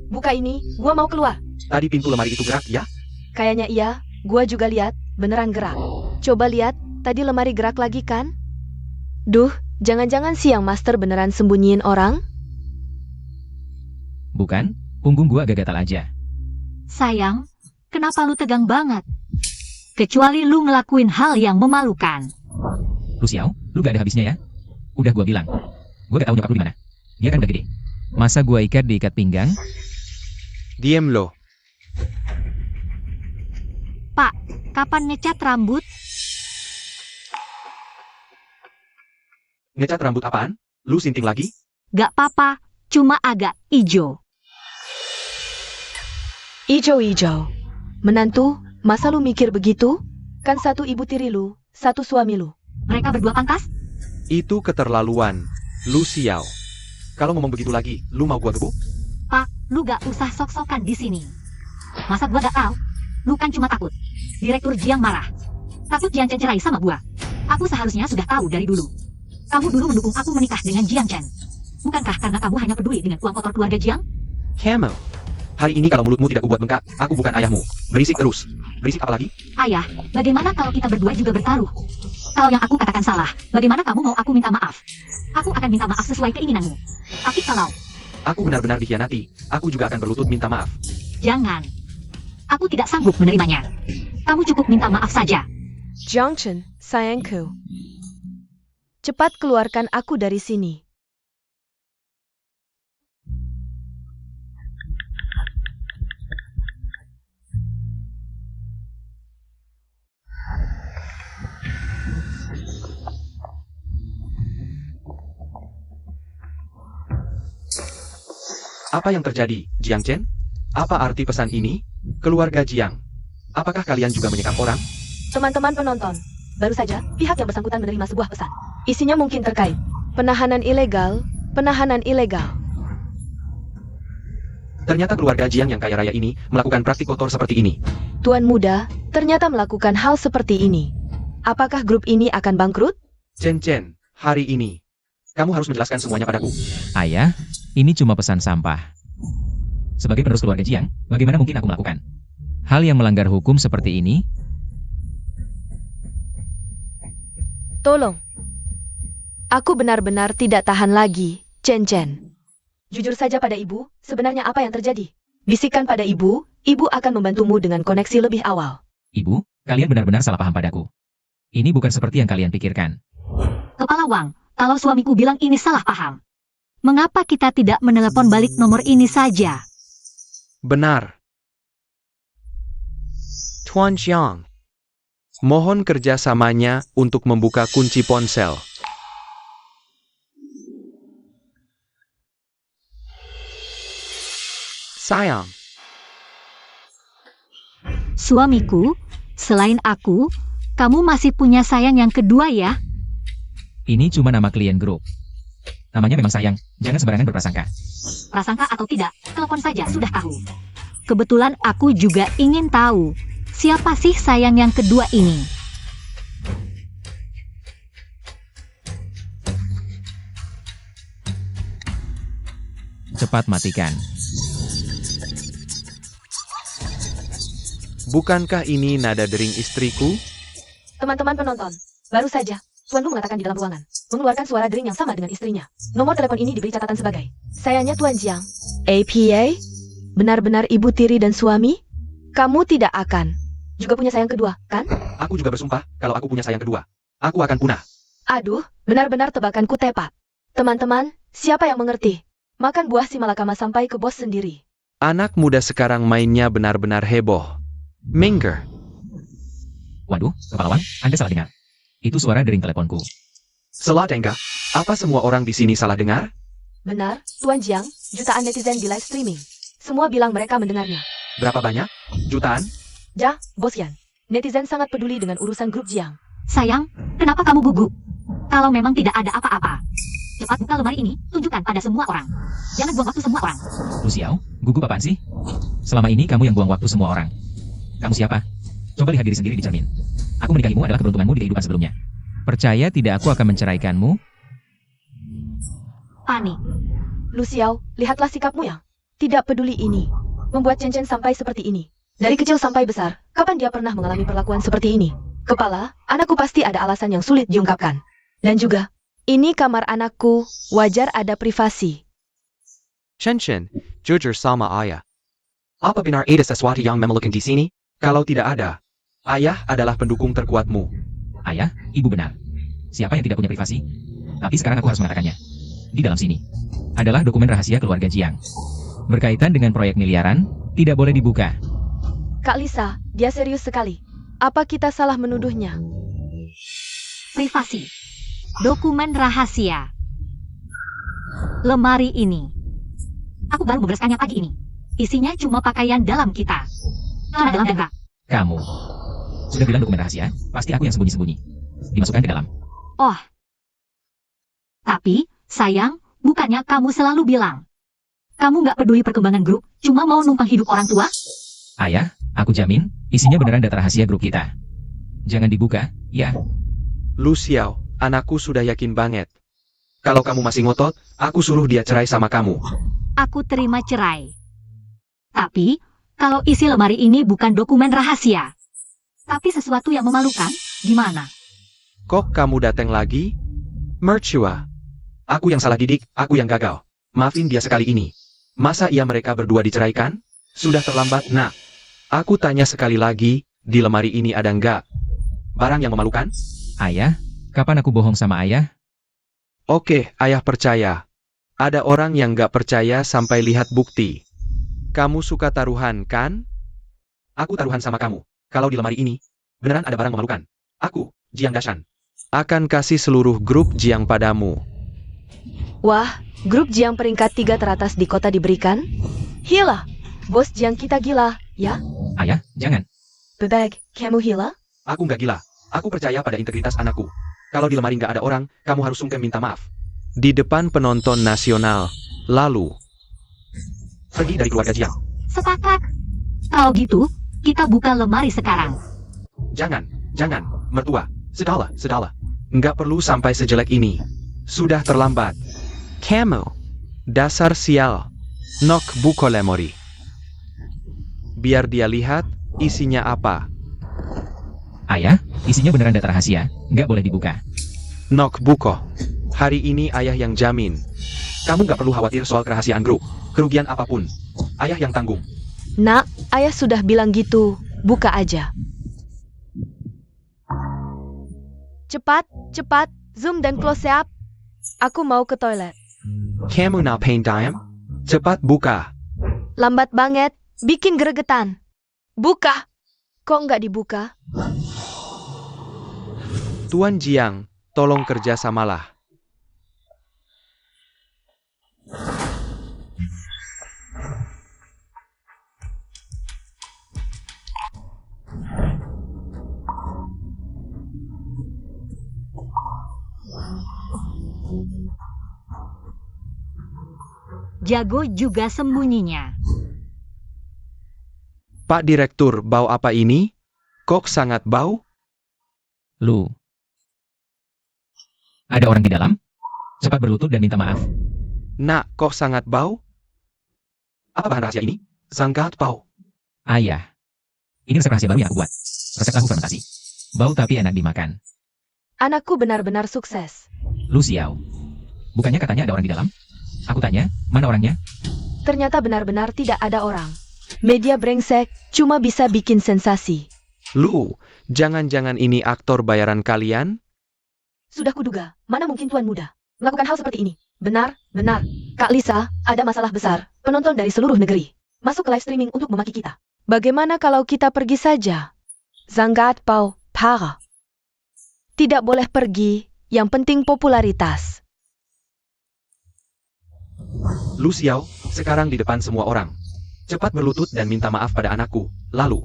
Buka ini, gua mau keluar. Tadi pintu lemari itu gerak, ya? Kayaknya iya, gua juga lihat, beneran gerak. Coba lihat, tadi lemari gerak lagi kan? Duh, jangan-jangan si yang master beneran sembunyiin orang? Bukan, punggung gua agak gatal aja. Sayang, kenapa lu tegang banget? Kecuali lu ngelakuin hal yang memalukan. Lu Xiao, lu gak ada habisnya ya? Udah gua bilang. Gua gak tahu nyokap lu di mana. Dia kan udah gede. Masa gua ikat diikat pinggang? Diem lo. Pak, kapan ngecat rambut? Ngecat rambut apaan? Lu sinting lagi? Gak apa-apa, cuma agak ijo. Ijo-ijo. Menantu, masa lu mikir begitu? Kan satu ibu tiri lu, satu suami lu. Mereka berdua pantas? Itu keterlaluan. Lu Xiao. Kalau ngomong begitu lagi, lu mau gua gebuk? Pak, lu gak usah sok-sokan di sini. Masa gua gak tahu? Lu kan cuma takut. Direktur Jiang marah. Takut Jiang Chen cerai sama gua. Aku seharusnya sudah tahu dari dulu. Kamu dulu mendukung aku menikah dengan Jiang Chen. Bukankah karena kamu hanya peduli dengan uang kotor keluarga Jiang? Kamu. Hari ini kalau mulutmu tidak kubuat bengkak, aku bukan ayahmu. Berisik terus. Berisik apa lagi? Ayah, bagaimana kalau kita berdua juga bertaruh? Kalau yang aku katakan salah, bagaimana kamu mau aku minta maaf? Aku akan minta maaf sesuai keinginanmu. Tapi kalau Aku benar-benar dikhianati. Aku juga akan berlutut minta maaf. jangan, aku tidak sanggup menerimanya. Kamu cukup minta maaf saja. Jiang Chen, sayangku. Cepat keluarkan aku dari sini. Apa yang terjadi, Jiang Chen? Apa arti pesan ini? Keluarga Jiang. Apakah kalian juga menyekap orang? Teman-teman penonton, baru saja pihak yang bersangkutan menerima sebuah pesan. Isinya mungkin terkait penahanan ilegal. Ternyata keluarga Jiang yang kaya raya ini melakukan praktik kotor seperti ini. Tuan muda ternyata melakukan hal seperti ini. Apakah grup ini akan bangkrut? Chen Chen, hari ini. Kamu harus menjelaskan semuanya padaku. Ayah, ini cuma pesan sampah. Sebagai penerus keluarga Jiang, bagaimana mungkin aku melakukan hal yang melanggar hukum seperti ini? Tolong. Aku benar-benar tidak tahan lagi, Chen Chen. Jujur saja pada ibu, sebenarnya apa yang terjadi? Bisikan pada ibu akan membantumu dengan koneksi lebih awal. Ibu, kalian benar-benar salah paham padaku. Ini bukan seperti yang kalian pikirkan. Kepala Wang, kalau suamiku bilang ini salah paham, mengapa kita tidak menelepon balik nomor ini saja? Benar. Tuan Jiang. Mohon kerjasamanya untuk membuka kunci ponsel. Sayang. Suamiku, selain aku, kamu masih punya sayang yang kedua ya? Ini cuma nama klien grup. Namanya memang sayang, jangan sembarangan berprasangka. Prasangka atau tidak, telepon saja sudah tahu. Kebetulan aku juga ingin tahu, siapa sih sayang yang kedua ini? Cepat matikan. Bukankah ini nada dering istriku? Teman-teman penonton, baru saja Tuan Lu mengatakan di dalam ruangan, mengeluarkan suara dering yang sama dengan istrinya. Nomor telepon ini diberi catatan sebagai, sayangnya Tuan Jiang. APA? Benar-benar ibu tiri dan suami? Kamu tidak akan juga punya sayang kedua, kan? Aku juga bersumpah, kalau aku punya sayang kedua, aku akan punah. Aduh, benar-benar tebakanku tepat. Teman-teman, siapa yang mengerti? Makan buah si malakama sampai ke bos sendiri. Anak muda sekarang mainnya benar-benar heboh. Minger. Waduh, Kepala Wang, Anda salah dengar. Itu suara dering teleponku. Salah dengar? Apa semua orang di sini salah dengar? Benar, Tuan Jiang, jutaan netizen di live streaming. Semua bilang mereka mendengarnya. Berapa banyak? Jutaan? Ja, Bos Yan. Netizen sangat peduli dengan urusan grup Jiang. Sayang, kenapa kamu gugup? Kalau memang tidak ada apa-apa, cepat buka lemari ini, tunjukkan pada semua orang. Jangan buang waktu semua orang. Lu Xiao, gugup apaan sih? Selama ini kamu yang buang waktu semua orang. Kamu siapa? Coba lihat diri sendiri di cermin. Aku menikahimu adalah keberuntunganmu di kehidupan sebelumnya. Percaya tidak aku akan menceraikanmu? Panik. Lu Xiao, lihatlah sikapmu yang tidak peduli ini. Membuat Chen Chen sampai seperti ini. Dari kecil sampai besar, kapan dia pernah mengalami perlakuan seperti ini? Kepala, anakku pasti ada alasan yang sulit diungkapkan. Dan juga, ini kamar anakku, wajar ada privasi. Chen Chen, jujur sama ayah. Apa benar ada sesuatu yang memelukkan di sini? Kalau tidak ada, ayah adalah pendukung terkuatmu. Ayah, ibu benar. Siapa yang tidak punya privasi? Tapi sekarang aku harus mengatakannya. Di dalam sini adalah dokumen rahasia keluarga Jiang. Berkaitan dengan proyek miliaran, tidak boleh dibuka. Kak Lisa, dia serius sekali. Apa kita salah menuduhnya? Privasi. Dokumen rahasia. Lemari ini. Aku baru membereskannya pagi ini. Isinya cuma pakaian dalam kita. Celana dalam dan bra. Kamu sudah bilang dokumen rahasia, pasti aku yang sembunyi-sembunyi. Dimasukkan ke dalam. Oh. Tapi, sayang, bukannya kamu selalu bilang. Kamu nggak peduli perkembangan grup, cuma mau numpang hidup orang tua? Ayah, aku jamin, Isinya beneran data rahasia grup kita. Jangan dibuka, ya. Lu Xiao, anakku sudah yakin banget. Kalau kamu masih ngotot, aku suruh dia cerai sama kamu. Aku terima cerai. Tapi, kalau isi lemari ini bukan dokumen rahasia, tapi sesuatu yang memalukan, gimana? Kok kamu datang lagi? Mertua. Aku yang salah didik, aku yang gagal. Maafin dia sekali ini. Masa iya mereka berdua diceraikan? Sudah terlambat, nak. Aku tanya sekali lagi, di lemari ini ada nggak barang yang memalukan? Ayah, kapan aku bohong sama ayah? Oke, ayah percaya. Ada orang yang nggak percaya sampai lihat bukti. Kamu suka taruhan, kan? Aku taruhan sama kamu. Kalau di lemari ini, beneran ada barang memalukan. Aku, Jiang Dashan, akan kasih seluruh grup Jiang padamu. Wah, grup Jiang peringkat 3 teratas di kota diberikan? Hila, bos Jiang kita gila, ya? Ayah, jangan. Bebek, kamu hila? Aku nggak gila. Aku percaya pada integritas anakku. Kalau di lemari nggak ada orang, kamu harus sungkem minta maaf. Di depan penonton nasional. Lalu, pergi dari keluarga Jiang. Sepakat. Kalau gitu, kita buka lemari sekarang. Jangan, mertua. Sedala. Nggak perlu sampai sejelek ini. Sudah terlambat. Kamu. Dasar sial. Nok buko lemori. Biar dia lihat, isinya apa. Ayah, isinya beneran data rahasia. Nggak boleh dibuka. Nok buko. Hari ini ayah yang jamin. Kamu nggak perlu khawatir soal kerahasiaan grup. Kerugian apapun. Ayah yang tanggung. Nak, ayah sudah bilang gitu. Buka aja. Cepat. Zoom dan close up. Aku mau ke toilet. Kamu ngapain diem? Cepat buka. Lambat banget. Bikin gregetan. Buka. Kok nggak dibuka? Tuan Jiang, tolong kerjasamalah. Jago juga sembunyinya. Pak Direktur, bau apa ini? Kok sangat bau? Lu. Ada orang di dalam? Cepat berlutut dan minta maaf. Nak, kok sangat bau? Apa bahan rahasia ini? Sangat bau. Ayah. Ini resep rahasia baru yang aku buat. Resep tahu fermentasi. Bau tapi enak dimakan. Anakku benar-benar sukses. Lu Xiao. Bukannya katanya ada orang di dalam? Aku tanya, mana orangnya? Ternyata benar-benar tidak ada orang. Media brengsek cuma bisa bikin sensasi. Lu, jangan-jangan ini aktor bayaran kalian? Sudah kuduga, mana mungkin tuan muda melakukan hal seperti ini. Benar. Kak Lisa, ada masalah besar. Penonton dari seluruh negeri masuk ke live streaming untuk memaki kita. Bagaimana kalau kita pergi saja? Zanggat Pau, Para. Tidak boleh pergi, yang penting popularitas. Lu Xiao, sekarang di depan semua orang. Cepat berlutut dan minta maaf pada anakku. Lalu,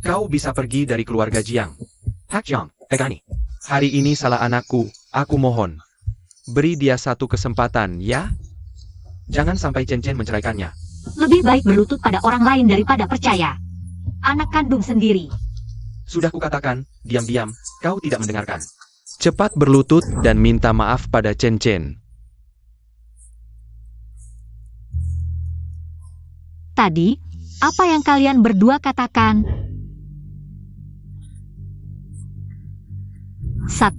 kau bisa pergi dari keluarga Jiang. Hak Jiang, Pegani. Hari ini salah anakku, aku mohon. Beri dia satu kesempatan, ya? Jangan sampai Chen menceraikannya. Lebih baik berlutut pada orang lain daripada percaya. Anak kandung sendiri. Sudah kukatakan, diam-diam, kau tidak mendengarkan. Cepat berlutut dan minta maaf pada Chen. Tadi, apa yang kalian berdua katakan? 1.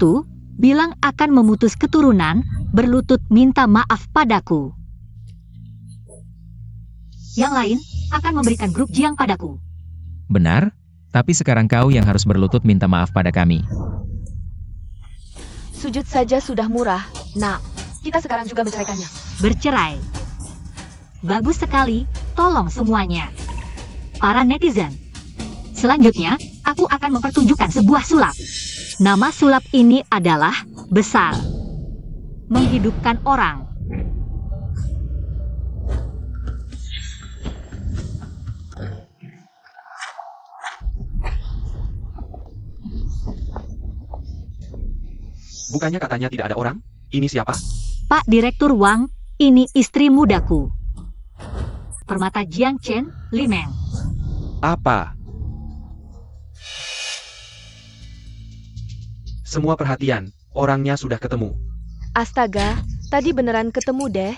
Bilang akan memutus keturunan, berlutut minta maaf padaku. Yang lain, akan memberikan grup Jiang padaku. Benar, tapi sekarang kau yang harus berlutut minta maaf pada kami. Sujud saja sudah murah. Nah, kita sekarang juga menceraikannya. Bercerai. Bagus sekali, tolong semuanya. Para netizen. Selanjutnya, aku akan mempertunjukkan sebuah sulap. Nama sulap ini adalah Besar. Menghidupkan orang. Bukannya katanya tidak ada orang? Ini siapa? Pak Direktur Wang, ini istri mudaku. Permata Jiang Chen, Li Meng. Apa? Semua perhatian, orangnya sudah ketemu. Astaga, tadi beneran ketemu deh.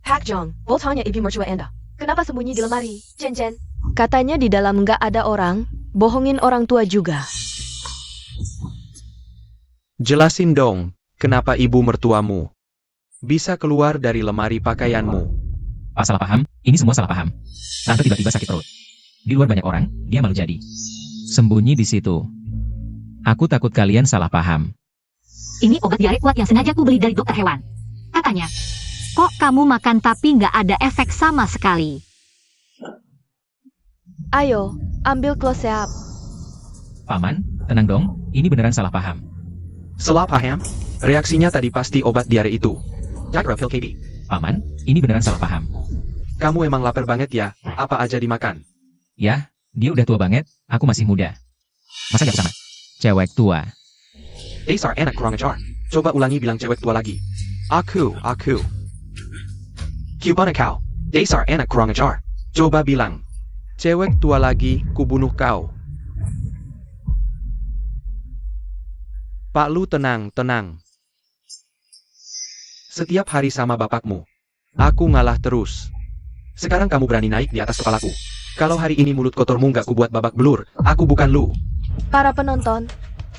Hakjong, Bolt tanya ibu mertua Anda. Kenapa sembunyi di lemari, Chen Chen? Katanya di dalam nggak ada orang, bohongin orang tua juga. Jelasin dong, kenapa ibu mertuamu bisa keluar dari lemari pakaianmu? Pak salah paham, ini semua salah paham. Tante tiba-tiba sakit perut. Di luar banyak orang, dia malu jadi. Sembunyi di situ. Aku takut kalian salah paham. Ini obat diare kuat yang sengaja aku beli dari dokter hewan. Katanya, kok kamu makan tapi nggak ada efek sama sekali? Ayo, ambil close-up. Paman, tenang dong, ini beneran salah paham. Salah paham? Reaksinya tadi pasti obat diare itu. Jagra pil KB. Paman, ini beneran salah paham. Kamu emang lapar banget ya, apa aja dimakan? Ya, dia udah tua banget, aku masih muda. Masa gak sama? Cewek tua. Dasar anak kurang ajar. Coba ulangi bilang cewek tua lagi. Aku. Cubana kau. Dasar anak kurang ajar. Coba bilang. Cewek tua lagi, kubunuh kau. Pak Lu tenang. Setiap hari sama bapakmu. Aku ngalah terus. Sekarang kamu berani naik di atas kepalaku. Kalau hari ini mulut kotormu nggak kubuat babak belur, aku bukan lu. Para penonton,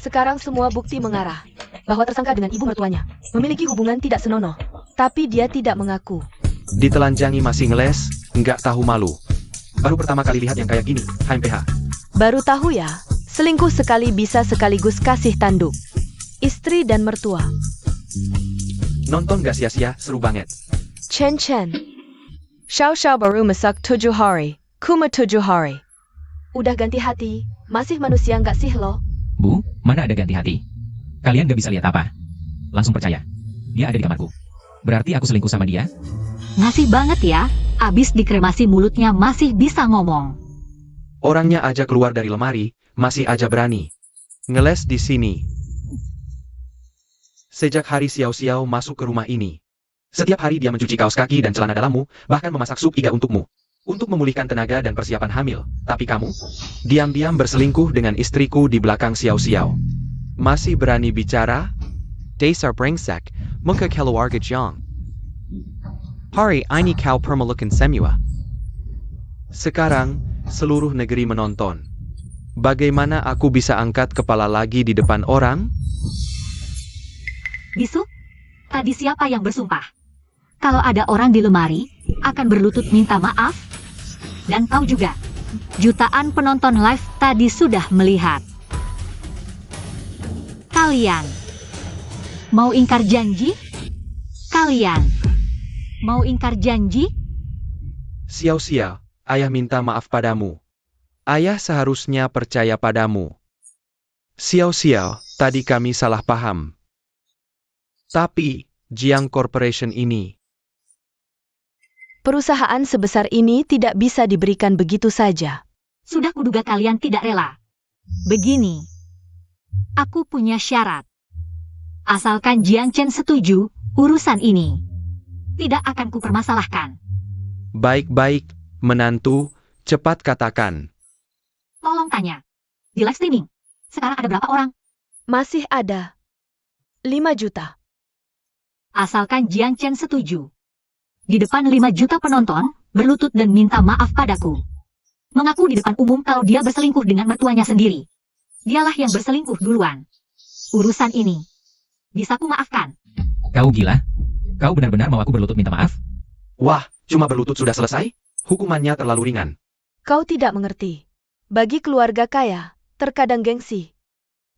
sekarang semua bukti mengarah bahwa tersangka dengan ibu mertuanya memiliki hubungan tidak senonoh, tapi dia tidak mengaku. Ditelanjangi masih ngeles, nggak tahu malu. Baru pertama kali lihat yang kayak gini, HMPH. Baru tahu ya, selingkuh sekali bisa sekaligus kasih tanduk. Istri dan mertua. Nonton gak sia-sia, seru banget. Chen Chen. Xiao Xiao baru masak 7 hari, kuma 7 hari. Udah ganti hati, masih manusia nggak sih lo? Bu, mana ada ganti hati? Kalian gak bisa lihat apa? Langsung percaya. Dia ada di kamarku. Berarti aku selingkuh sama dia? Ngasih banget ya, abis dikremasi mulutnya masih bisa ngomong. Orangnya aja keluar dari lemari, masih aja berani. Ngeles di sini. Sejak hari Xiao masuk ke rumah ini. Setiap hari dia mencuci kaos kaki dan celana dalammu, bahkan memasak sup iga untukmu. Untuk memulihkan tenaga dan persiapan hamil. Tapi kamu, diam-diam berselingkuh dengan istriku di belakang Xiao. Masih berani bicara? Dasar brengsek, muka keluarga Jiang. Hari ini kau permalukan semua. Sekarang, seluruh negeri menonton. Bagaimana aku bisa angkat kepala lagi di depan orang? Bisu, tadi siapa yang bersumpah? Kalau ada orang di lemari, akan berlutut minta maaf? Dan tahu juga, jutaan penonton live tadi sudah melihat. Kalian mau ingkar janji? Kalian mau ingkar janji? Xiao, ayah minta maaf padamu. Ayah seharusnya percaya padamu. Xiao, tadi kami salah paham. Tapi, Jiang Corporation ini, Perusahaan sebesar ini tidak bisa diberikan begitu saja. Sudah kuduga kalian tidak rela. Begini, aku punya syarat. Asalkan Jiang Chen setuju, urusan ini tidak akan kupermasalahkan. baik-baik, menantu, cepat katakan. Tolong tanya, di live streaming, sekarang ada berapa orang? Masih ada 5 juta. Asalkan Jiang Chen setuju. Di depan 5 juta penonton, berlutut dan minta maaf padaku. Mengaku di depan umum kalau dia berselingkuh dengan mertuanya sendiri. Dialah yang berselingkuh duluan. Urusan ini bisa ku maafkan. Kau gila? Kau benar-benar mau aku berlutut minta maaf? Wah, cuma berlutut sudah selesai? Hukumannya terlalu ringan. Kau tidak mengerti. Bagi keluarga kaya, terkadang gengsi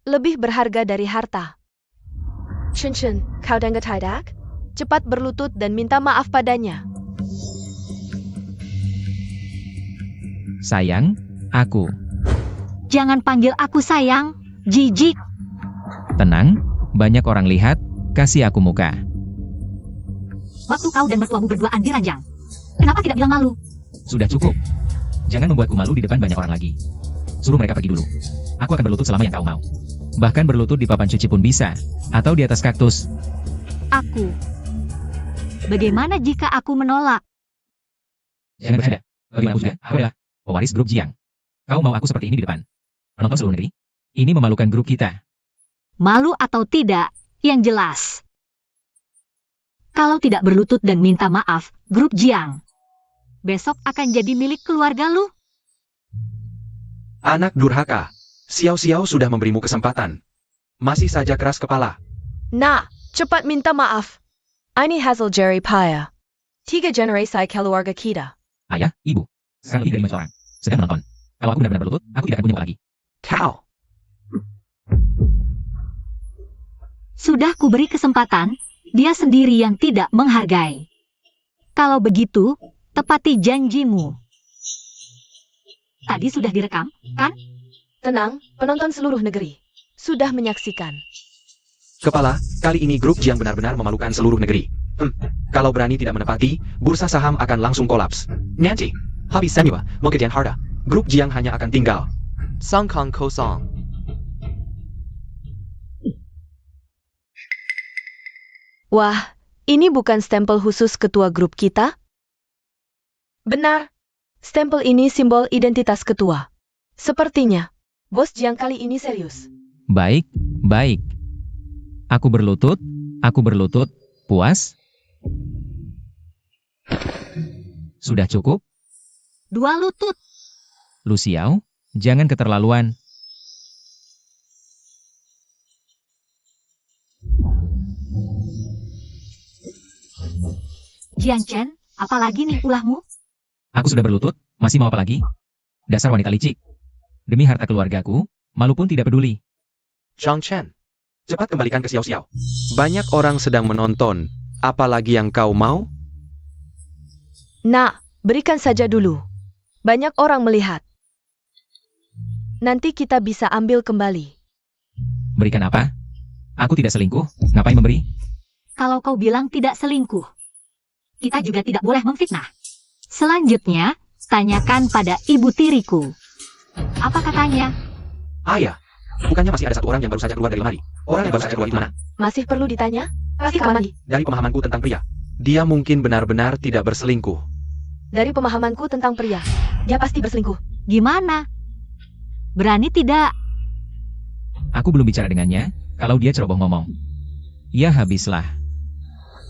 lebih berharga dari harta. Chen, kau dengar tidak? Cepat berlutut dan minta maaf padanya. Sayang, aku. Jangan panggil aku sayang, jijik. Tenang, banyak orang lihat, kasih aku muka. Waktu kau dan mertuamu berduaan di ranjang, kenapa tidak bilang malu? Sudah cukup. Jangan membuatku malu di depan banyak orang lagi. Suruh mereka pergi dulu. Aku akan berlutut selama yang kau mau. Bahkan berlutut di papan cuci pun bisa. Atau di atas kaktus. Aku. Bagaimana jika aku menolak? Jangan bercanda. Bagaimana juga, aku adalah pewaris grup Jiang. Kau mau aku seperti ini di depan? Penonton seluruh negeri? Ini memalukan grup kita. Malu atau tidak, yang jelas. Kalau tidak berlutut dan minta maaf, grup Jiang besok akan jadi milik keluarga lu. Anak durhaka. Xiao Xiao sudah memberimu kesempatan. Masih saja keras kepala. Nah, cepat minta maaf. Ini hasil Jerry Paya. 3 generasi keluarga kita. Ayah, ibu. Sekarang lebih dari 5 orang. Sedang menonton. Kalau aku benar-benar berlutut, aku tidak akan punya muka lagi. Kau. Sudah kuberi kesempatan, dia sendiri yang tidak menghargai. Kalau begitu, tepati janjimu. Tadi sudah direkam, kan? Tenang, penonton seluruh negeri sudah menyaksikan. Kepala, kali ini grup Jiang benar-benar memalukan seluruh negeri. Kalau berani tidak menepati, bursa saham akan langsung kolaps. Nanti, habis semua, mengejar harta. Grup Jiang hanya akan tinggal. Song Kong Kosong. Wah, ini bukan stempel khusus ketua grup kita? Benar. Stempel ini simbol identitas ketua. Sepertinya, bos Jiang kali ini serius. Baik, baik. Aku berlutut, puas? Sudah cukup? 2 lutut. Lu Xiao, jangan keterlaluan. Jiang Chen, apalagi nih ulahmu? Aku sudah berlutut, masih mau apa lagi? Dasar wanita licik. Demi harta keluargaku, malu pun tidak peduli. Zhang Chen, cepat kembalikan ke Xiao Xiao. Banyak orang sedang menonton. Apalagi yang kau mau? Nah, berikan saja dulu. Banyak orang melihat. Nanti kita bisa ambil kembali. Berikan apa? Aku tidak selingkuh, ngapain memberi? Kalau kau bilang tidak selingkuh, kita juga tidak boleh memfitnah. Selanjutnya, tanyakan pada ibu tiriku. Apa katanya? Ayah, bukannya masih ada satu orang yang baru saja keluar dari lemari? Orang yang baru saja keluar di mana? Masih perlu ditanya? Pasti kamar mandi. Dari pemahamanku tentang pria, dia mungkin benar-benar tidak berselingkuh. Dari pemahamanku tentang pria, dia pasti berselingkuh. Gimana? Berani tidak? Aku belum bicara dengannya, kalau dia ceroboh ngomong. Ya habislah.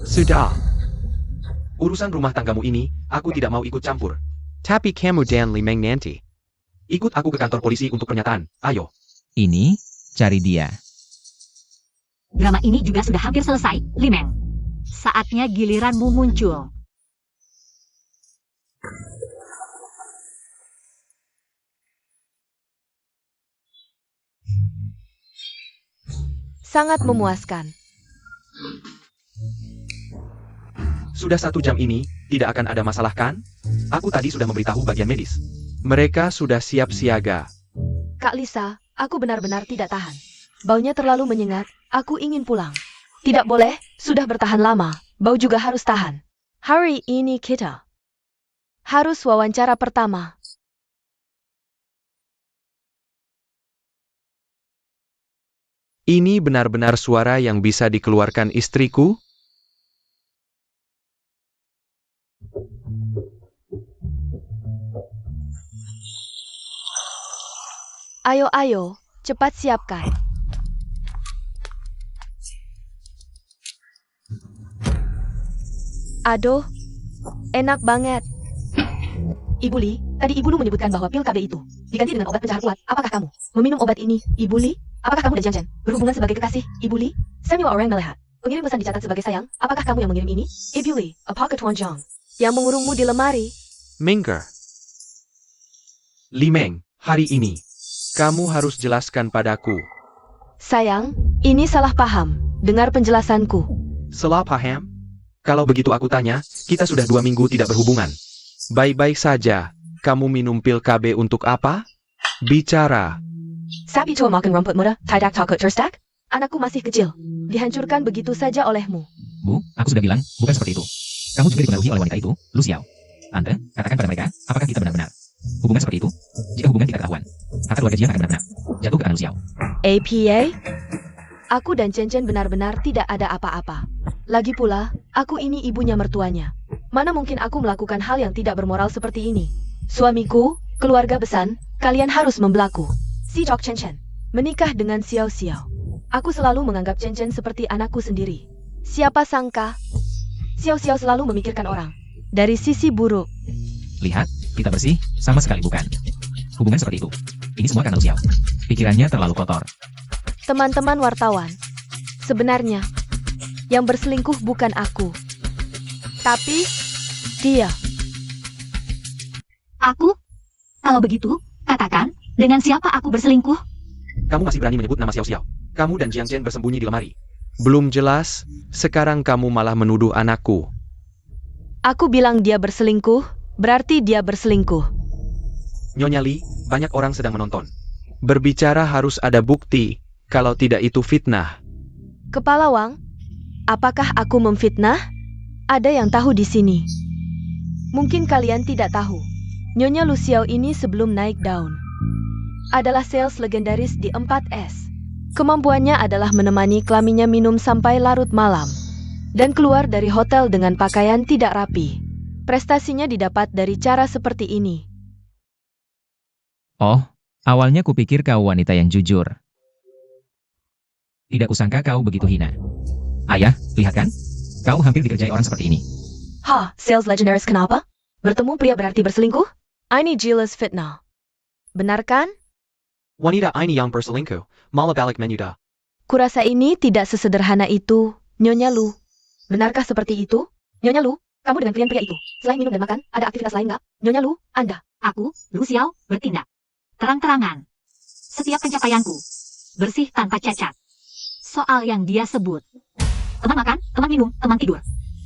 Sudah. Urusan rumah tanggamu ini, aku tidak mau ikut campur. Tapi kamu dan Limeng nanti. Ikut aku ke kantor polisi untuk pernyataan. Ayo. Ini, cari dia. Drama ini juga sudah hampir selesai, Limeng. Saatnya giliranmu muncul. Sangat memuaskan. Sudah 1 jam ini, tidak akan ada masalah kan? Aku tadi sudah memberitahu bagian medis. Mereka sudah siap siaga. Kak Lisa, aku benar-benar tidak tahan. Baunya terlalu menyengat, aku ingin pulang. Tidak boleh, sudah bertahan lama, bau juga harus tahan. Hari ini kita harus wawancara pertama. Ini benar-benar suara yang bisa dikeluarkan istriku? Ayo, cepat siapkan. Aduh, enak banget. Ibu Li, tadi Ibu Lu menyebutkan bahwa pil KB itu diganti dengan obat pencehat kuat. Apakah kamu meminum obat ini, Ibu Li? Apakah kamu dan Jiang Chen berhubungan sebagai kekasih, Ibu Li? Samuel orang melihat. Pengirim pesan dicatat sebagai sayang. Apakah kamu yang mengirim ini? Ibu Li, apakah Tuan Jiang yang mengurungmu di lemari? Minger. Limeng, hari ini, kamu harus jelaskan padaku. Sayang, ini salah paham. Dengar penjelasanku. Salah paham? Kalau begitu aku tanya, kita sudah 2 minggu tidak berhubungan. Baik-baik saja, kamu minum pil KB untuk apa? Bicara. Sapi tua makan rumput muda, tidak takut terstak? Anakku masih kecil. Dihancurkan begitu saja olehmu. Bu, aku sudah bilang, bukan seperti itu. Kamu juga dipengaruhi oleh wanita itu, Lu Xiao. Anda, katakan pada mereka, apakah kita benar-benar hubungan seperti itu? Jika hubungan tidak ketahuan, harta keluarga Jiang akan benar-benar jatuh ke tangan Lu Xiao. APA? Aku dan Chen Chen benar-benar tidak ada apa-apa. Lagi pula, aku ini ibunya mertuanya. Mana mungkin aku melakukan hal yang tidak bermoral seperti ini? Suamiku, keluarga besar, kalian harus membelaku. Si Jok Chen Chen menikah dengan Xiao Xiao. Aku selalu menganggap Chen Chen seperti anakku sendiri. Siapa sangka, Xiao Xiao selalu memikirkan orang dari sisi buruk. Lihat, kita bersih, sama sekali bukan. Hubungan seperti itu. Ini semua karena Lu Xiao. Pikirannya terlalu kotor. Teman-teman wartawan, sebenarnya yang berselingkuh bukan aku, tapi dia. Aku? Kalau begitu, katakan, dengan siapa aku berselingkuh? Kamu masih berani menyebut nama Xiao Xiao. Kamu dan Jiang Chen bersembunyi di lemari. Belum jelas, sekarang kamu malah menuduh anakku. Aku bilang dia berselingkuh, berarti dia berselingkuh. Nyonya Li, banyak orang sedang menonton. Berbicara harus ada bukti, kalau tidak itu fitnah. Kepala Wang, apakah aku memfitnah? Ada yang tahu di sini. Mungkin kalian tidak tahu. Nyonya Lu Xiao ini sebelum naik daun adalah sales legendaris di 4S. Kemampuannya adalah menemani klaminya minum sampai larut malam dan keluar dari hotel dengan pakaian tidak rapi. Prestasinya didapat dari cara seperti ini. Oh, awalnya kupikir kau wanita yang jujur. Tidak kusangka kau begitu hina. Ayah, lihat kan? Kau hampir dikerjai orang seperti ini. Hah, sales legendaris kenapa? Bertemu pria berarti berselingkuh? Ini jelas fitnah. Benar kan? Wanita ini yang berselingkuh, malah balik menyudah. Kurasa ini tidak sesederhana itu, Nyonya Lu. Benarkah seperti itu? Nyonya Lu, kamu dengan klien pria itu, selain minum dan makan, ada aktivitas lain nggak? Nyonya Lu, Anda. Aku, Lu Xiao, bertindak terang-terangan. Setiap pencapaianku bersih tanpa cacat. Soal yang dia sebut, teman makan, teman minum, teman tidur,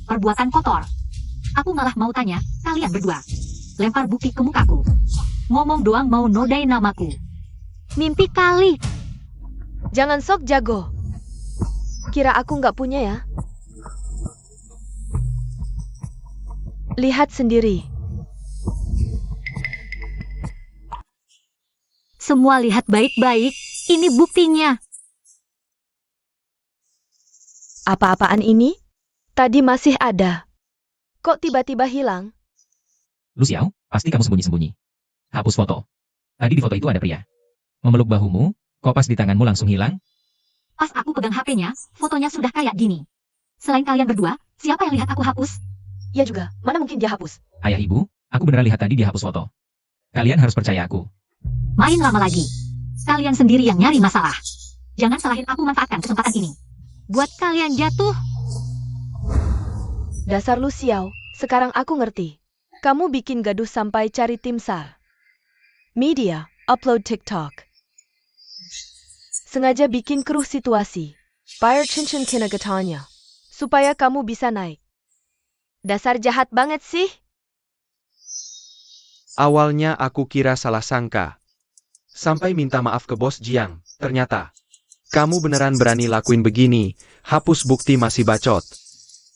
perbuatan kotor. Aku malah mau tanya, kalian berdua, lempar bukti ke mukaku. Ngomong doang mau nodai namaku. Mimpi kali. Jangan sok jago. Kira aku nggak punya ya? Lihat sendiri. Semua lihat baik-baik, ini buktinya. Apa-apaan ini? Tadi masih ada. Kok tiba-tiba hilang? Lu Xiao, pasti kamu sembunyi-sembunyi. Hapus foto. Tadi di foto itu ada pria. Memeluk bahumu, kok pas di tanganmu langsung hilang? Pas aku pegang HP-nya, fotonya sudah kayak gini. Selain kalian berdua, siapa yang lihat aku hapus? Ya juga, mana mungkin dia hapus? Ayah ibu, aku beneran lihat tadi dia hapus foto. Kalian harus percaya aku. Main lama lagi. Kalian sendiri yang nyari masalah. Jangan salahin aku manfaatkan kesempatan ini. Buat kalian jatuh. Dasar Lu Xiao, sekarang aku ngerti. Kamu bikin gaduh sampai cari tim SAR. Media, upload TikTok. Sengaja bikin keruh situasi. Bayar cincin kinagatanya. Supaya kamu bisa naik. Dasar jahat banget sih. Awalnya aku kira salah sangka. Sampai minta maaf ke bos Jiang, ternyata. Kamu beneran berani lakuin begini, hapus bukti masih bacot.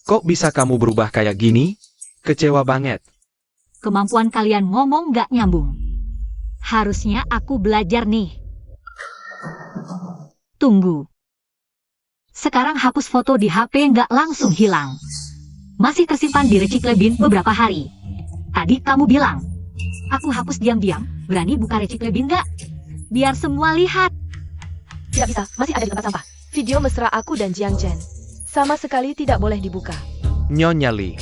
Kok bisa kamu berubah kayak gini? Kecewa banget. Kemampuan kalian ngomong gak nyambung. Harusnya aku belajar nih. Tunggu. Sekarang hapus foto di HP nggak langsung hilang. Masih tersimpan di recycle bin beberapa hari. Tadi kamu bilang, aku hapus diam-diam, berani buka recycle bin nggak? Biar semua lihat. Tidak bisa, masih ada di tempat sampah. Video mesra aku dan Jiang Chen. Sama sekali tidak boleh dibuka. Nyonya Li.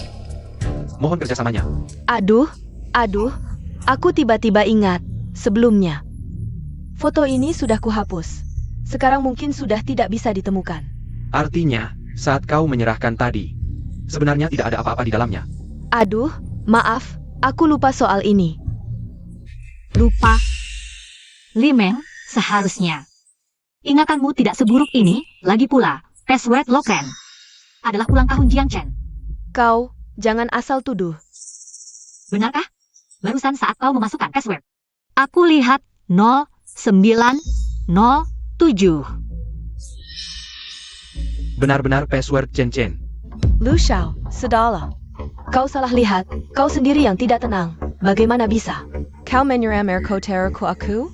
Mohon kerjasamanya. Aduh, aku tiba-tiba ingat. Sebelumnya, foto ini sudah kuhapus. Sekarang mungkin sudah tidak bisa ditemukan. Artinya, saat kau menyerahkan tadi, sebenarnya tidak ada apa-apa di dalamnya. Aduh, maaf, aku lupa soal ini. Lupa. Limeng, seharusnya. Ingatanmu tidak seburuk ini, lagi pula, password Lokren adalah ulang tahun Jiang Chen. Kau, jangan asal tuduh. Benarkah? Barusan saat kau memasukkan password, aku lihat 0907. Benar-benar password Chen. Lu Xiao, sudahlah. Kau salah lihat, kau sendiri yang tidak tenang. Bagaimana bisa? Kau menyerang ku aku?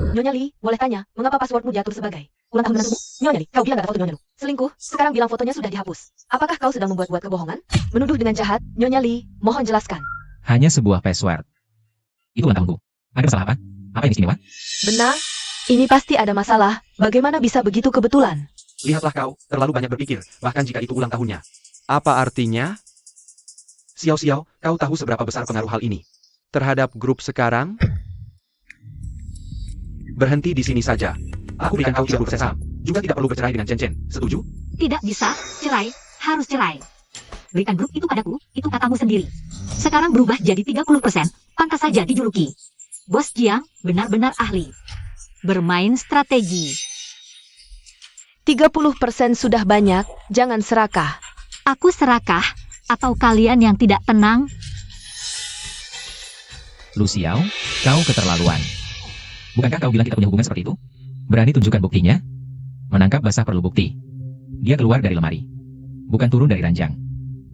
Nyonya Li, boleh tanya, mengapa passwordmu diatur sebagai ulang tahun menantumu? Nyonya Li, kau bilang gak ada foto Nyonya Lu. Selingkuh, sekarang bilang fotonya sudah dihapus. Apakah kau sedang membuat-buat kebohongan? Menuduh dengan jahat, Nyonya Li, mohon jelaskan. Hanya sebuah password. Itu ulang tahunku. Ada masalah apa? Apa yang istimewa? Benar? Ini pasti ada masalah. Bagaimana bisa begitu kebetulan? Lihatlah kau, terlalu banyak berpikir, bahkan jika itu ulang tahunnya. Apa artinya? Xiao Xiao, kau tahu seberapa besar pengaruh hal ini terhadap grup sekarang? Berhenti di sini saja. Aku berikan kau 30 sesam. Juga tidak perlu bercerai dengan Chen Chen. Setuju? Tidak bisa, cerai, harus cerai. Berikan grup itu padaku, itu katamu sendiri. Sekarang berubah jadi 30%, pantas saja dijuluki. Bos Jiang benar-benar ahli bermain strategi. 30% sudah banyak, jangan serakah. Aku serakah, atau kalian yang tidak tenang? Lu Xiao, kau keterlaluan. Bukankah kau bilang kita punya hubungan seperti itu? Berani tunjukkan buktinya? Menangkap basah perlu bukti. Dia keluar dari lemari. Bukan turun dari ranjang.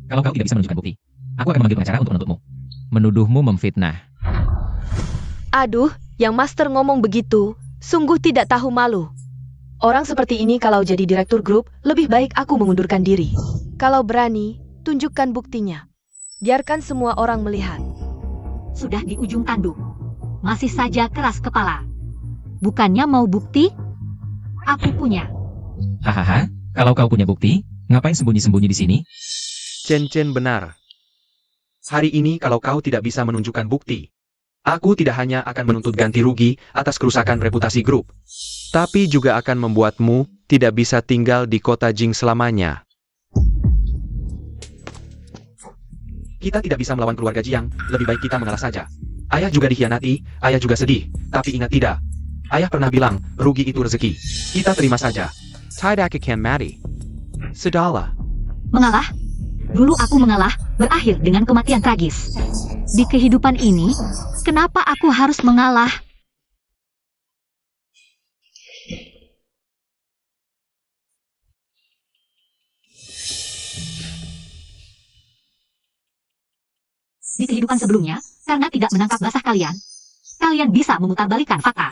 Kalau kau tidak bisa menunjukkan bukti, aku akan memanggil pengacara untuk menuntutmu. Menuduhmu memfitnah. Aduh, yang master ngomong begitu, sungguh tidak tahu malu. Orang seperti ini kalau jadi direktur grup, lebih baik aku mengundurkan diri. Kalau berani, tunjukkan buktinya. Biarkan semua orang melihat. Sudah di ujung tanduk. Masih saja keras kepala. Bukannya mau bukti? Aku punya. Hahaha, kalau kau punya bukti, ngapain sembunyi-sembunyi di sini? Chen Chen benar. Hari ini kalau kau tidak bisa menunjukkan bukti, aku tidak hanya akan menuntut ganti rugi atas kerusakan reputasi grup, tapi juga akan membuatmu tidak bisa tinggal di kota Jing selamanya. Kita tidak bisa melawan keluarga Jiang, lebih baik kita mengalah saja. Ayah juga dikhianati, ayah juga sedih, tapi ingat tidak. Ayah pernah bilang, rugi itu rezeki. Kita terima saja. Tidak akan mati. Sudahlah. Mengalah? Dulu aku mengalah, berakhir dengan kematian tragis. Di kehidupan ini, kenapa aku harus mengalah? Di kehidupan sebelumnya, karena tidak menangkap basah kalian, kalian bisa memutarbalikkan fakta.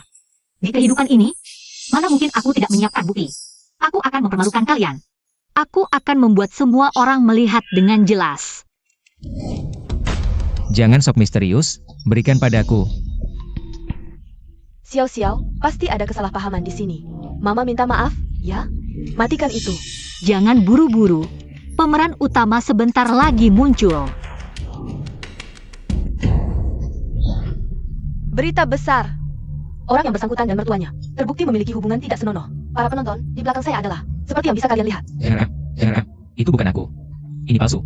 Di kehidupan ini, mana mungkin aku tidak menyiapkan bukti. Aku akan mempermalukan kalian. Aku akan membuat semua orang melihat dengan jelas. Jangan sok misterius, berikan padaku. Xiao Xiao, pasti ada kesalahpahaman di sini. Mama minta maaf, ya? Matikan itu. Jangan buru-buru. Pemeran utama sebentar lagi muncul. Berita besar. Orang yang bersangkutan dan mertuanya terbukti memiliki hubungan tidak senonoh. Para penonton, di belakang saya adalah seperti yang bisa kalian lihat. Jangan rekam. Itu bukan aku. Ini palsu.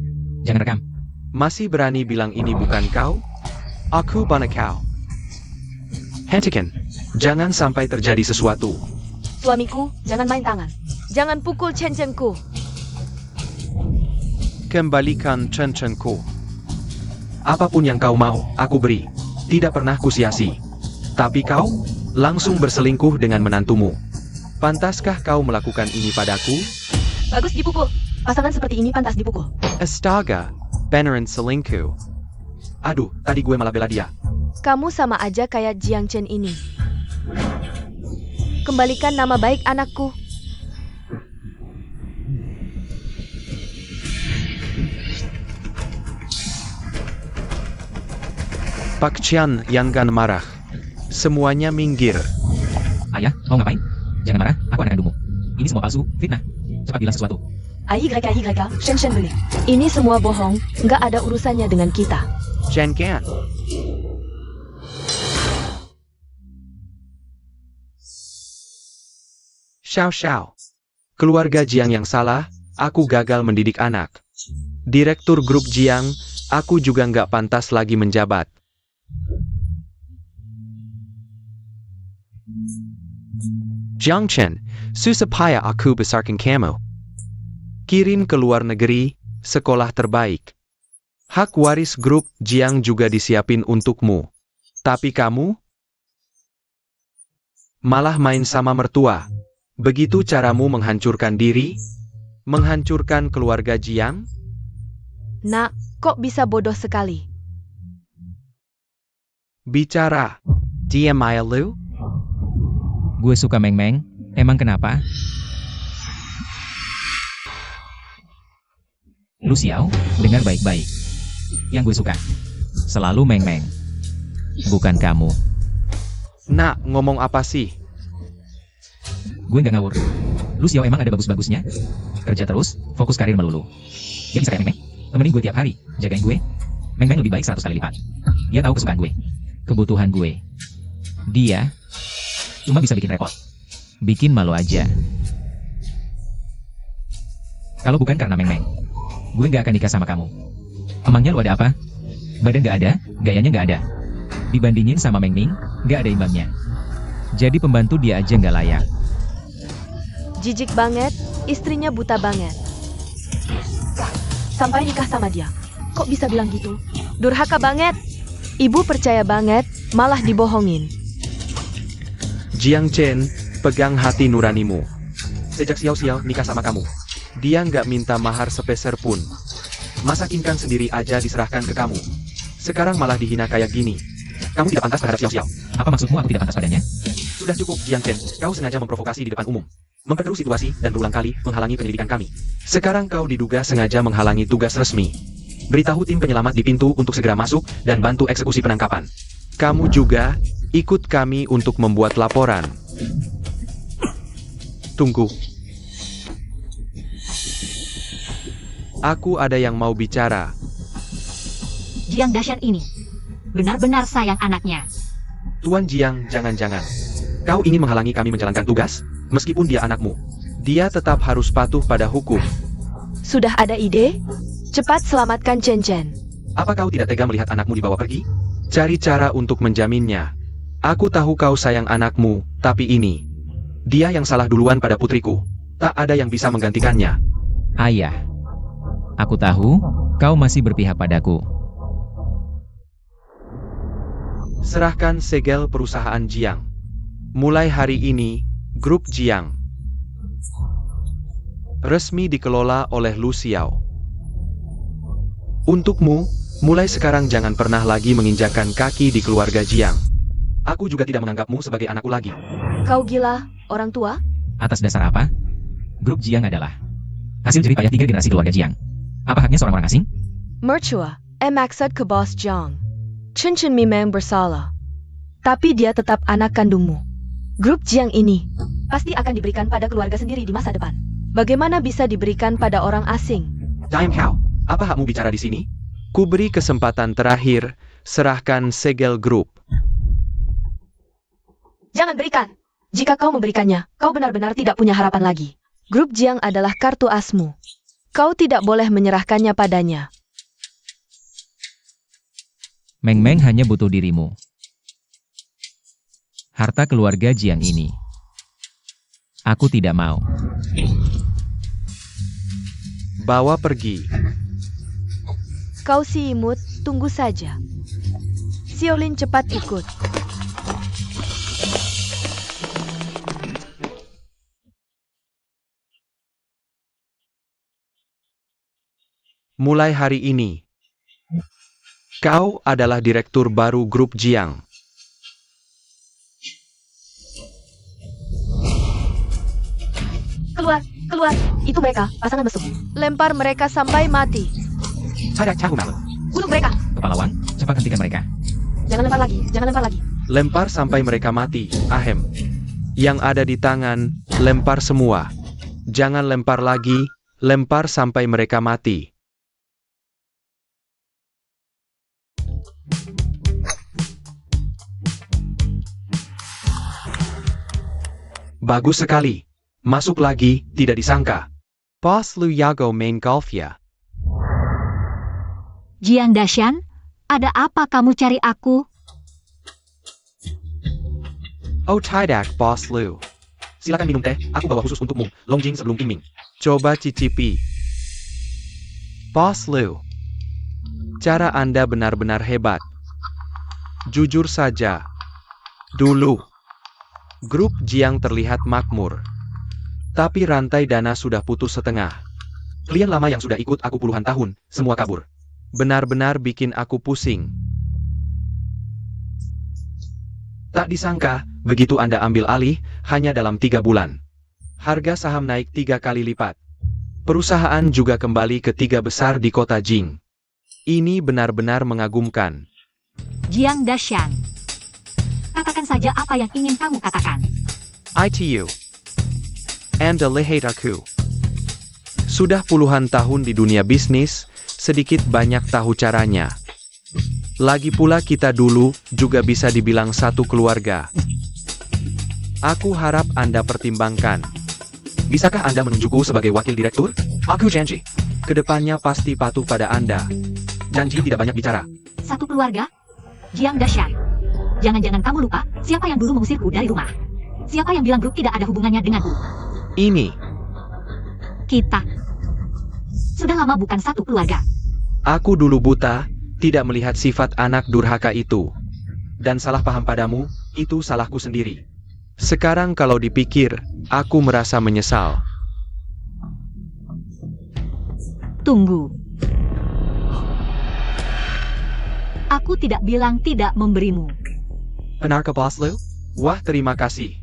Jangan rekam. Masih berani bilang ini bukan kau? Aku Banakau. Hentikan. Jangan sampai terjadi sesuatu. Suamiku, jangan main tangan. Jangan pukul Chen-Chen-ku. Kembalikan Chen Chen-ku. Apapun yang kau mau, aku beri. Tidak pernah kusiasi. Tapi kau langsung berselingkuh dengan menantumu. Pantaskah kau melakukan ini padaku? Bagus dipukul. Pasangan seperti ini pantas dipukul. Astaga. Beneran selingkuh. Aduh, tadi gue malah bela dia. Kamu sama aja kayak Jiang Chen ini. Kembalikan nama baik anakku. Pak Qian jangan marah. Semuanya minggir. Ayah, mau ngapain? Jangan marah, aku akan gandumu. Ini semua palsu, fitnah. Cepat bilang sesuatu. Aigreka, Shen beli. Ini semua bohong, nggak ada urusannya dengan kita. Chen Gan. Xiao Xiao. Keluarga Jiang yang salah, aku gagal mendidik anak. Direktur grup Jiang, aku juga nggak pantas lagi menjabat. Jiang Chen, susah aku besarkan kamu. Kirim ke luar negeri, sekolah terbaik. Hak waris grup Jiang juga disiapin untukmu. Tapi kamu malah main sama mertua. Begitu caramu menghancurkan diri? Menghancurkan keluarga Jiang? Nak, kok bisa bodoh sekali? Bicara. Diam aja lu. Gue suka meng-meng, emang kenapa? Lu Xiao, dengar baik-baik. Yang gue suka, Selalu Meng-Meng. Bukan kamu. Nak, ngomong apa sih? Gue nggak ngawur. Lu Xiao emang ada bagus-bagusnya? Kerja terus, fokus karir melulu. Dia bisa kayak Meng-Meng? Temenin gue tiap hari, jagain gue. Meng-Meng lebih baik 100 kali lipat. Dia tahu kesukaan gue, kebutuhan gue. Dia cuma bisa bikin repot. Bikin malu aja. Kalau bukan karena Meng-Meng, gue nggak akan nikah sama kamu. Emangnya lu ada apa? Badan nggak ada, gayanya nggak ada. Dibandingin sama Meng-Ming, nggak ada imbangnya. Jadi pembantu dia aja nggak layak. Jijik banget, istrinya buta banget. Sampai nikah sama dia. Kok bisa bilang gitu? Durhaka banget. Ibu percaya banget, malah dibohongin. Jiang Chen, pegang hati nuranimu. Sejak Xiao nikah sama kamu, dia nggak minta mahar sepeser pun. Masa King Kang sendiri aja diserahkan ke kamu. Sekarang malah dihina kayak gini. Kamu tidak pantas terhadap Xiao. Apa maksudmu aku tidak pantas padanya? Sudah cukup, Jiang Chen. Kau sengaja memprovokasi di depan umum, memperkeruh situasi, dan berulang kali menghalangi penyelidikan kami. Sekarang kau diduga sengaja menghalangi tugas resmi. Beritahu tim penyelamat di pintu untuk segera masuk dan bantu eksekusi penangkapan. Kamu juga ikut kami untuk membuat laporan. Tunggu. Aku ada yang mau bicara. Jiang Dashan ini benar-benar sayang anaknya. Tuan Jiang, jangan-jangan kau ingin menghalangi kami menjalankan tugas? Meskipun dia anakmu, dia tetap harus patuh pada hukum. Sudah ada ide? Cepat selamatkan Chen Chen. Apa kau tidak tega melihat anakmu dibawa pergi? Cari cara untuk menjaminnya. Aku tahu kau sayang anakmu, tapi ini, dia yang salah duluan pada putriku. Tak ada yang bisa menggantikannya. Ayah. Aku tahu, kau masih berpihak padaku. Serahkan segel perusahaan Jiang. Mulai hari ini, Grup Jiang resmi dikelola oleh Lu Xiao. Untukmu, mulai sekarang jangan pernah lagi menginjakkan kaki di keluarga Jiang. Aku juga tidak menganggapmu sebagai anakku lagi. Kau gila, orang tua? Atas dasar apa? Grup Jiang adalah hasil jerih payah 3 generasi keluarga Jiang. Apa haknya seorang orang asing? Mertua, maksud ke bos Jiang. Chen Chen memang bersalah. Tapi dia tetap anak kandungmu. Grup Jiang ini pasti akan diberikan pada keluarga sendiri di masa depan. Bagaimana bisa diberikan pada orang asing? Time Cow, apa hakmu bicara di sini? Ku beri kesempatan terakhir, serahkan segel grup. Jangan berikan. Jika kau memberikannya, kau benar-benar tidak punya harapan lagi. Grup Jiang adalah kartu asmu. Kau tidak boleh menyerahkannya padanya. Meng-Meng hanya butuh dirimu. Harta keluarga Jiang ini. Aku tidak mau. Bawa pergi. Kau si imut, tunggu saja. Xiaolin cepat ikut. Mulai hari ini, kau adalah direktur baru Grup Jiang. Keluar, keluar. Itu mereka, pasangan mesum. Lempar mereka sampai mati. Ada cahu malu. Bunuh mereka. Kepalawan, cepat hentikan mereka. Jangan lempar lagi, jangan lempar lagi. Lempar sampai mereka mati, Ahem. Yang ada di tangan, lempar semua. Jangan lempar lagi, lempar sampai mereka mati. Bagus sekali. Masuk lagi, tidak disangka. Boss Lu Yago main golf ya. Jiang Dashan, ada apa kamu cari aku? Oh tidak, Boss Lu. Silakan minum teh, aku bawa khusus untukmu, Longjing sebelum Qingming. Coba cicipi. Boss Lu. Cara Anda benar-benar hebat. Jujur saja. Dulu, Grup Jiang terlihat makmur. Tapi rantai dana sudah putus setengah. Klien lama yang sudah ikut aku puluhan tahun, semua kabur. Benar-benar bikin aku pusing. Tak disangka, begitu Anda ambil alih, hanya dalam 3 bulan. Harga saham naik 3 kali lipat. Perusahaan juga kembali ke 3 besar di kota Jing. Ini benar-benar mengagumkan. Jiang Dashan. Katakan saja apa yang ingin kamu katakan. I to you. Anda lihat aku. Sudah puluhan tahun di dunia bisnis, sedikit banyak tahu caranya. Lagi pula kita dulu juga bisa dibilang satu keluarga. Aku harap Anda pertimbangkan. Bisakah Anda menunjukku sebagai wakil direktur? Aku janji. Kedepannya pasti patuh pada Anda. Janji tidak banyak bicara. Satu keluarga? Jiang Dashan. Jangan-jangan kamu lupa siapa yang dulu mengusirku dari rumah? Siapa yang bilang grup tidak ada hubungannya denganku? Ini, Kita sudah lama bukan satu keluarga. aku dulu buta, tidak melihat sifat anak durhaka itu. Dan salah paham padamu, itu salahku sendiri. Sekarang kalau dipikir, aku merasa menyesal. Tunggu. Aku tidak bilang tidak memberimu. Benarkah Bos Lu? Wah, terima kasih.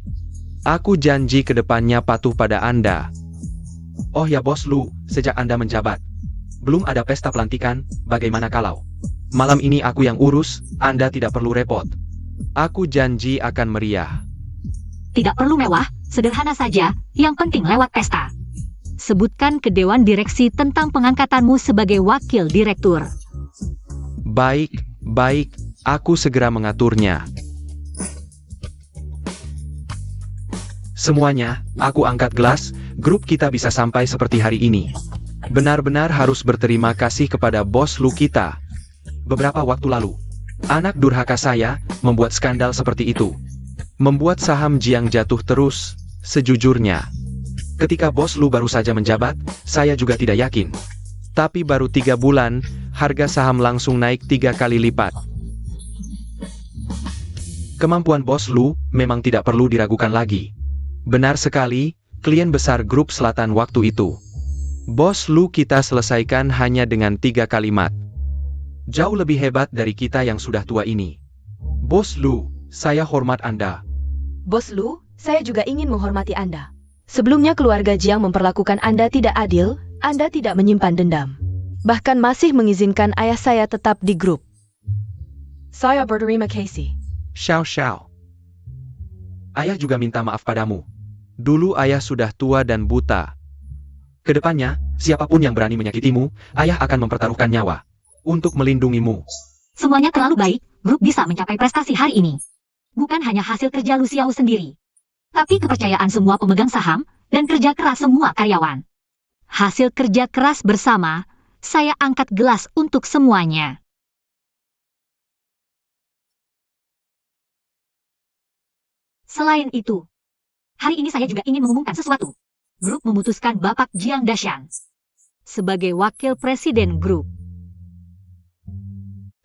Aku janji ke depannya patuh pada Anda. Oh ya Bos Lu, sejak Anda menjabat, belum ada pesta pelantikan, bagaimana kalau malam ini aku yang urus, Anda tidak perlu repot. Aku janji akan meriah. Tidak perlu mewah, sederhana saja, yang penting lewat pesta. Sebutkan ke Dewan Direksi tentang pengangkatanmu sebagai wakil direktur. Baik, aku segera mengaturnya. Semuanya, aku angkat gelas, grup kita bisa sampai seperti hari ini. Benar-benar harus berterima kasih kepada Bos Lu kita. Beberapa waktu lalu, anak durhaka saya membuat skandal seperti itu. Membuat saham Jiang jatuh terus, sejujurnya. Ketika Bos Lu baru saja menjabat, saya juga tidak yakin. Tapi baru 3 bulan, harga saham langsung naik 3 kali lipat. Kemampuan Bos Lu memang tidak perlu diragukan lagi. Benar sekali, klien besar grup Selatan waktu itu. Bos Lu kita selesaikan hanya dengan 3 kalimat. Jauh lebih hebat dari kita yang sudah tua ini. Bos Lu, saya hormat Anda. Bos Lu, saya juga ingin menghormati Anda. Sebelumnya keluarga Jiang memperlakukan Anda tidak adil, Anda tidak menyimpan dendam. Bahkan masih mengizinkan ayah saya tetap di grup. Saya berterima kasih. Xiao. Ayah juga minta maaf padamu. Dulu ayah sudah tua dan buta. Kedepannya, siapapun yang berani menyakitimu, ayah akan mempertaruhkan nyawa untuk melindungimu. Semuanya terlalu baik, grup bisa mencapai prestasi hari ini. Bukan hanya hasil kerja Lu Xiao sendiri, tapi kepercayaan semua pemegang saham dan kerja keras semua karyawan. Hasil kerja keras bersama, saya angkat gelas untuk semuanya. Selain itu, hari ini saya juga ingin mengumumkan sesuatu. Grup memutuskan Bapak Jiang Dashan sebagai wakil presiden grup.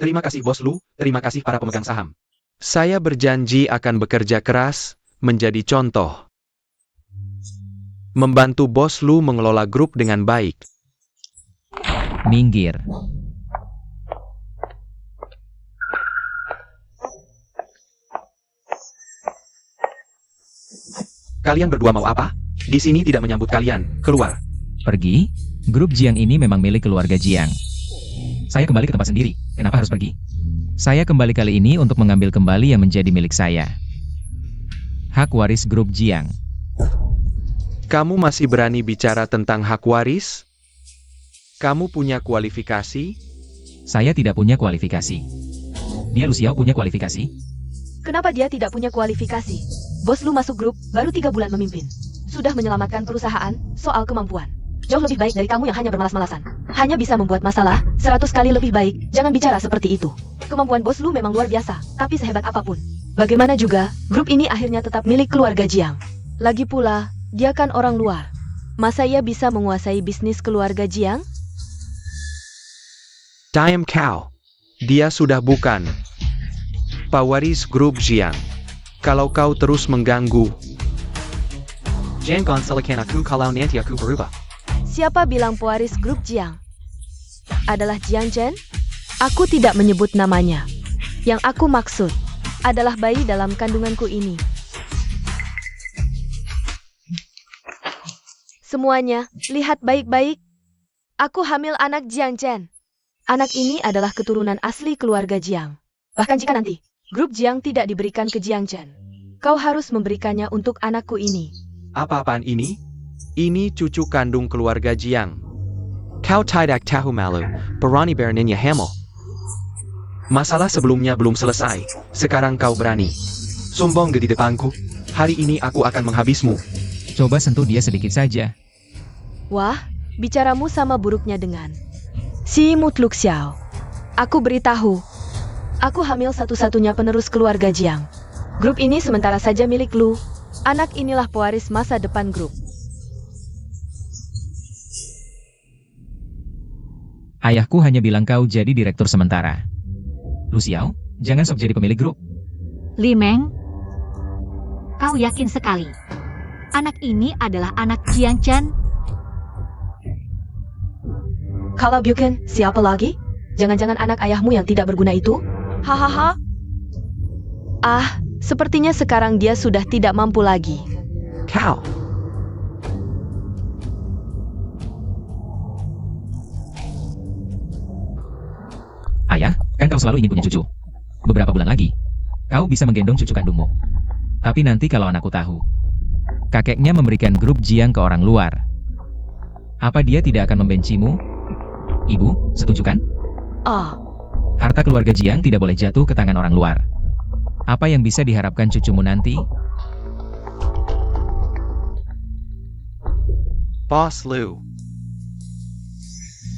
Terima kasih Bos Lu, terima kasih para pemegang saham. Saya berjanji akan bekerja keras, menjadi contoh. Membantu Bos Lu mengelola grup dengan baik. Minggir. Kalian berdua mau apa? Di sini tidak menyambut kalian, keluar. Pergi? Grup Jiang ini memang milik keluarga Jiang. Saya kembali ke tempat sendiri. Kenapa harus pergi? Saya kembali kali ini untuk mengambil kembali yang menjadi milik saya. Hak waris grup Jiang. Kamu masih berani bicara tentang hak waris? Kamu punya kualifikasi? Saya tidak punya kualifikasi. Dia Lu Xiao punya kualifikasi. Kenapa dia tidak punya kualifikasi? Bos Lu masuk grup, baru 3 bulan memimpin. Sudah menyelamatkan perusahaan, soal kemampuan. Jauh lebih baik dari kamu yang hanya bermalas-malasan. Hanya bisa membuat masalah, 100 kali lebih baik, jangan bicara seperti itu. Kemampuan Bos Lu memang luar biasa, tapi sehebat apapun. Bagaimana juga, grup ini akhirnya tetap milik keluarga Jiang. Lagi pula, dia kan orang luar. Masa ia bisa menguasai bisnis keluarga Jiang? Diam kau. Dia sudah bukan pewaris grup Jiang. Kalau kau terus mengganggu, Jangan silakan aku kalau nanti aku berubah. Siapa bilang pewaris grup Jiang? Adalah Jiang Chen? Aku tidak menyebut namanya. Yang aku maksud adalah bayi dalam kandunganku ini. Semuanya, lihat baik-baik. Aku hamil anak Jiang Chen. Anak ini adalah keturunan asli keluarga Jiang. Bahkan jika nanti grup Jiang tidak diberikan ke Jiang Chen, kau harus memberikannya untuk anakku ini. Apa-apaan ini? Ini cucu kandung keluarga Jiang. Kau tidak tahu malu, berani beraninya hamil. Masalah sebelumnya belum selesai. Sekarang kau berani. Sombong di depanku. Hari ini aku akan menghabismu. Coba sentuh dia sedikit saja. Wah, bicaramu sama buruknya dengan si Mutluk Xiao. Aku beritahu, aku hamil satu-satunya penerus keluarga Jiang. Grup ini sementara saja milik Lu. Anak inilah pewaris masa depan grup. Ayahku hanya bilang kau jadi direktur sementara. Lu Xiao, jangan sok jadi pemilik grup. Li Meng, kau yakin sekali anak ini adalah anak Jiang Chen? Kalau bukan, siapa lagi? Jangan-jangan anak ayahmu yang tidak berguna itu? Hahaha. Ah, sepertinya sekarang dia sudah tidak mampu lagi. Kau. Ayah, kan kau selalu ingin punya cucu. Beberapa bulan lagi, kau bisa menggendong cucu kandungmu. Tapi nanti kalau anakku tahu, kakeknya memberikan grup Jiang ke orang luar, apa dia tidak akan membencimu? Ibu, setuju kan? Ah, Harta keluarga Jiang tidak boleh jatuh ke tangan orang luar. Apa yang bisa diharapkan cucumu nanti? Boss Lu.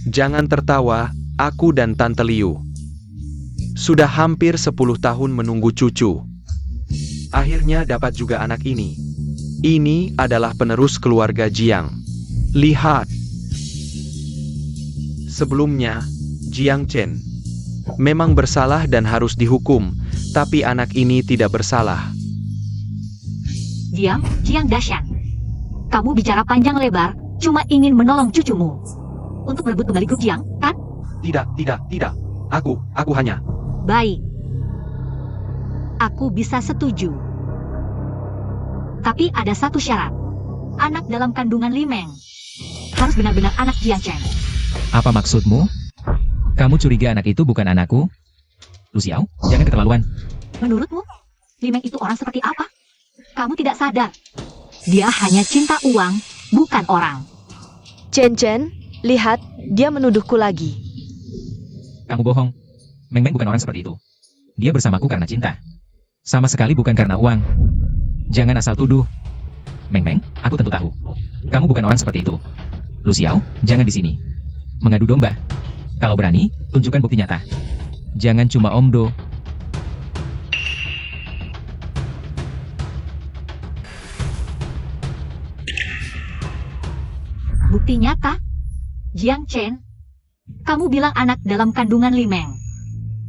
Jangan tertawa, aku dan Tante Liu. Sudah hampir 10 tahun menunggu cucu. Akhirnya dapat juga anak ini. Ini adalah penerus keluarga Jiang. Lihat. Sebelumnya, Jiang Chen memang bersalah dan harus dihukum, tapi anak ini tidak bersalah. Jiang Dashan. Kamu bicara panjang lebar, cuma ingin menolong cucumu. Untuk merebut kembali grup Jiang, kan? Tidak. Aku hanya... Baik. Aku bisa setuju. Tapi ada satu syarat. Anak dalam kandungan Li Meng harus benar-benar anak Jiang Chen. Apa maksudmu? Kamu curiga anak itu bukan anakku? Lu Xiao, jangan keterlaluan. Menurutmu, Li Meng itu orang seperti apa? Kamu tidak sadar. Dia hanya cinta uang, bukan orang. Chen, lihat, dia menuduhku lagi. Kamu bohong. Meng Meng bukan orang seperti itu. Dia bersamaku karena cinta. Sama sekali bukan karena uang. Jangan asal tuduh. Meng Meng, aku tentu tahu. Kamu bukan orang seperti itu. Lu Xiao, jangan di sini mengadu domba. Kalau berani, tunjukkan bukti nyata. Jangan cuma omdo. Bukti nyata? Jiang Chen, kamu bilang anak dalam kandungan Li Meng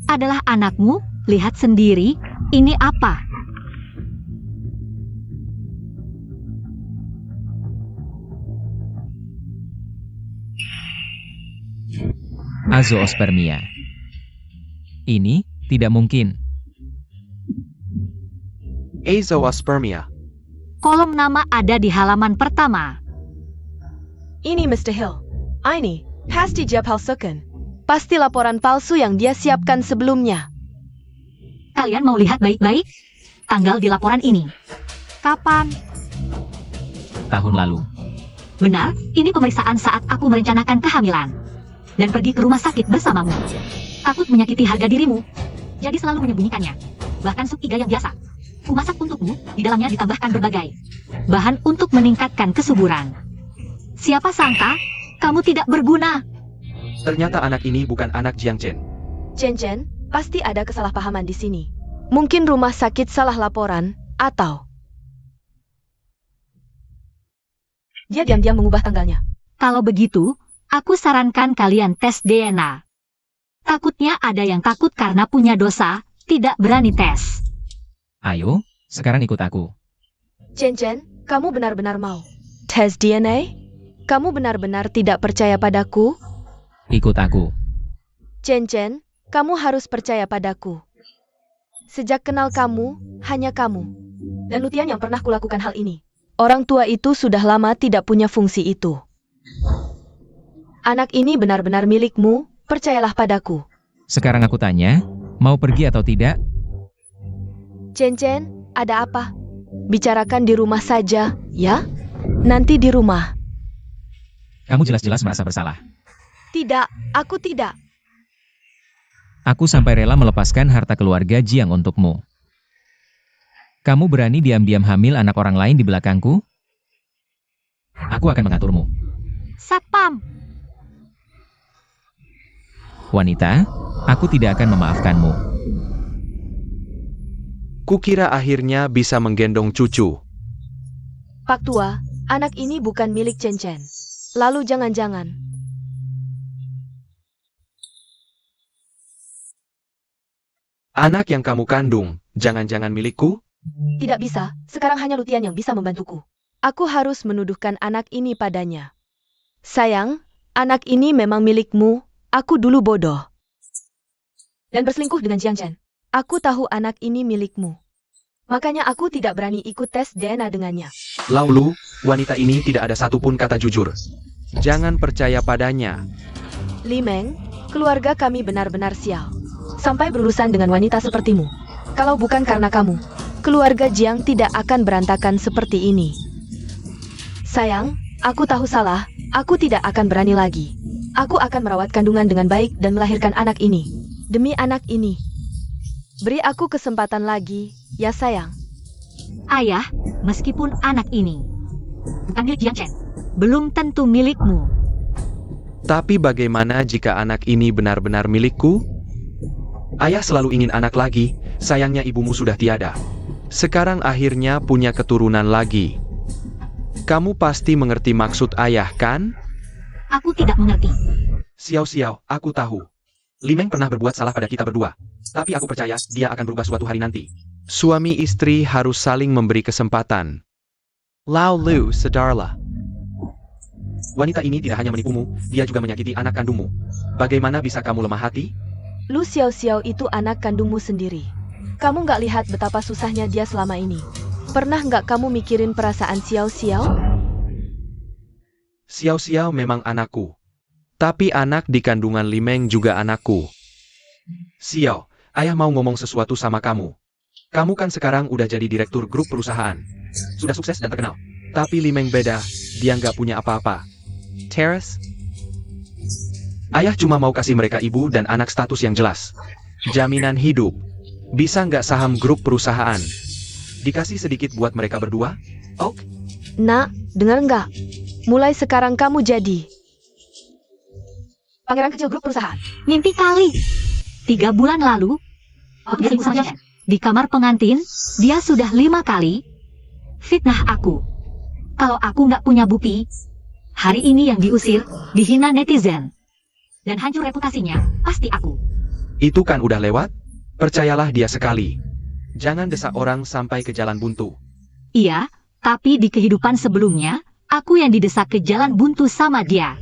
adalah anakmu? Lihat sendiri, ini apa? Azoospermia. Ini tidak mungkin. Azoospermia. Kolom nama ada di halaman pertama. Ini Mr. Hill. Ini pasti dia palsukan. Pasti laporan palsu yang dia siapkan sebelumnya. Kalian mau lihat baik-baik? Tanggal di laporan ini. Kapan? Tahun lalu. Benar, ini pemeriksaan saat aku merencanakan kehamilan. Dan pergi ke rumah sakit bersamamu. Takut menyakiti harga dirimu. Jadi selalu menyembunyikannya. Bahkan sup iga yang biasa. Kumasak untukmu, di dalamnya ditambahkan berbagai bahan untuk meningkatkan kesuburan. Siapa sangka, kamu tidak berguna. Ternyata anak ini bukan anak Jiang Chen. Chen, pasti ada kesalahpahaman di sini. Mungkin rumah sakit salah laporan, atau dia diam-diam mengubah tanggalnya. Kalau begitu, aku sarankan kalian tes DNA. Takutnya ada yang takut karena punya dosa, tidak berani tes. Ayo, sekarang ikut aku. Chen, kamu benar-benar mau tes DNA? Kamu benar-benar tidak percaya padaku? Ikut aku. Chen, kamu harus percaya padaku. Sejak kenal kamu, hanya kamu dan Lutian yang pernah kulakukan hal ini. Orang tua itu sudah lama tidak punya fungsi itu. Anak ini benar-benar milikmu, percayalah padaku. Sekarang aku tanya, Mau pergi atau tidak? Chen, ada apa? Bicarakan di rumah saja, ya? Nanti di rumah. Kamu jelas-jelas merasa bersalah. Tidak, aku tidak. Aku sampai rela melepaskan harta keluarga Jiang untukmu. Kamu berani diam-diam hamil anak orang lain di belakangku? Aku akan mengaturmu. Satpam! Wanita, aku tidak akan memaafkanmu. Kukira akhirnya bisa menggendong cucu. Pak Tua, anak ini bukan milik Chen. Lalu jangan-jangan. Anak yang kamu kandung, jangan-jangan milikku? Tidak bisa, sekarang hanya Lutian yang bisa membantuku. Aku harus menuduhkan anak ini padanya. Sayang, anak ini memang milikmu, aku dulu bodoh. Dan berselingkuh dengan Jiang Chen. Aku tahu anak ini milikmu. Makanya aku tidak berani ikut tes DNA dengannya. Laulu, wanita ini tidak ada satupun kata jujur. Jangan percaya padanya. Li Meng, keluarga kami benar-benar sial. Sampai berurusan dengan wanita sepertimu. Kalau bukan karena kamu, keluarga Jiang tidak akan berantakan seperti ini. Sayang, aku tahu salah, aku tidak akan berani lagi. Aku akan merawat kandungan dengan baik dan melahirkan anak ini. Demi anak ini. Beri aku kesempatan lagi, ya sayang. Ayah, meskipun anak ini bukan milik Jiang Chen, belum tentu milikmu. Tapi bagaimana jika anak ini benar-benar milikku? Ayah selalu ingin anak lagi, sayangnya ibumu sudah tiada. Sekarang akhirnya punya keturunan lagi. Kamu pasti mengerti maksud ayah, kan? Aku tidak mengerti. Xiao, aku tahu. Li Meng pernah berbuat salah pada kita berdua. Tapi aku percaya, dia akan berubah suatu hari nanti. Suami istri harus saling memberi kesempatan. Lao Lu, sadarlah. Wanita ini tidak hanya menipumu, dia juga menyakiti anak kandungmu. Bagaimana bisa kamu lemah hati? Lu Xiao itu anak kandungmu sendiri. Kamu nggak lihat betapa susahnya dia selama ini. Pernah nggak kamu mikirin perasaan Xiao? Xiao memang anakku. Tapi anak di kandungan Li Meng juga anakku. Xiao, ayah mau ngomong sesuatu sama kamu. Kamu kan sekarang udah jadi direktur grup perusahaan. Sudah sukses dan terkenal. Tapi Li Meng beda, dia nggak punya apa-apa. Terrace? Ayah cuma mau kasih mereka ibu dan anak status yang jelas. Jaminan hidup. Bisa nggak saham grup perusahaan? Dikasih sedikit buat mereka berdua? Oh, Nak, dengar nggak? Mulai sekarang kamu jadi pangeran kecil grup perusahaan. Mimpi kali. 3 bulan lalu, dia selingkuh sama Jiang Chen. Di kamar pengantin, dia sudah 5 kali fitnah aku. Kalau aku nggak punya bukti, hari ini yang diusir, dihina netizen. Dan hancur reputasinya, pasti aku. itu kan udah lewat? Percayalah dia sekali. Jangan desak orang sampai ke jalan buntu. Iya, tapi di kehidupan sebelumnya, aku yang didesak ke jalan buntu sama dia.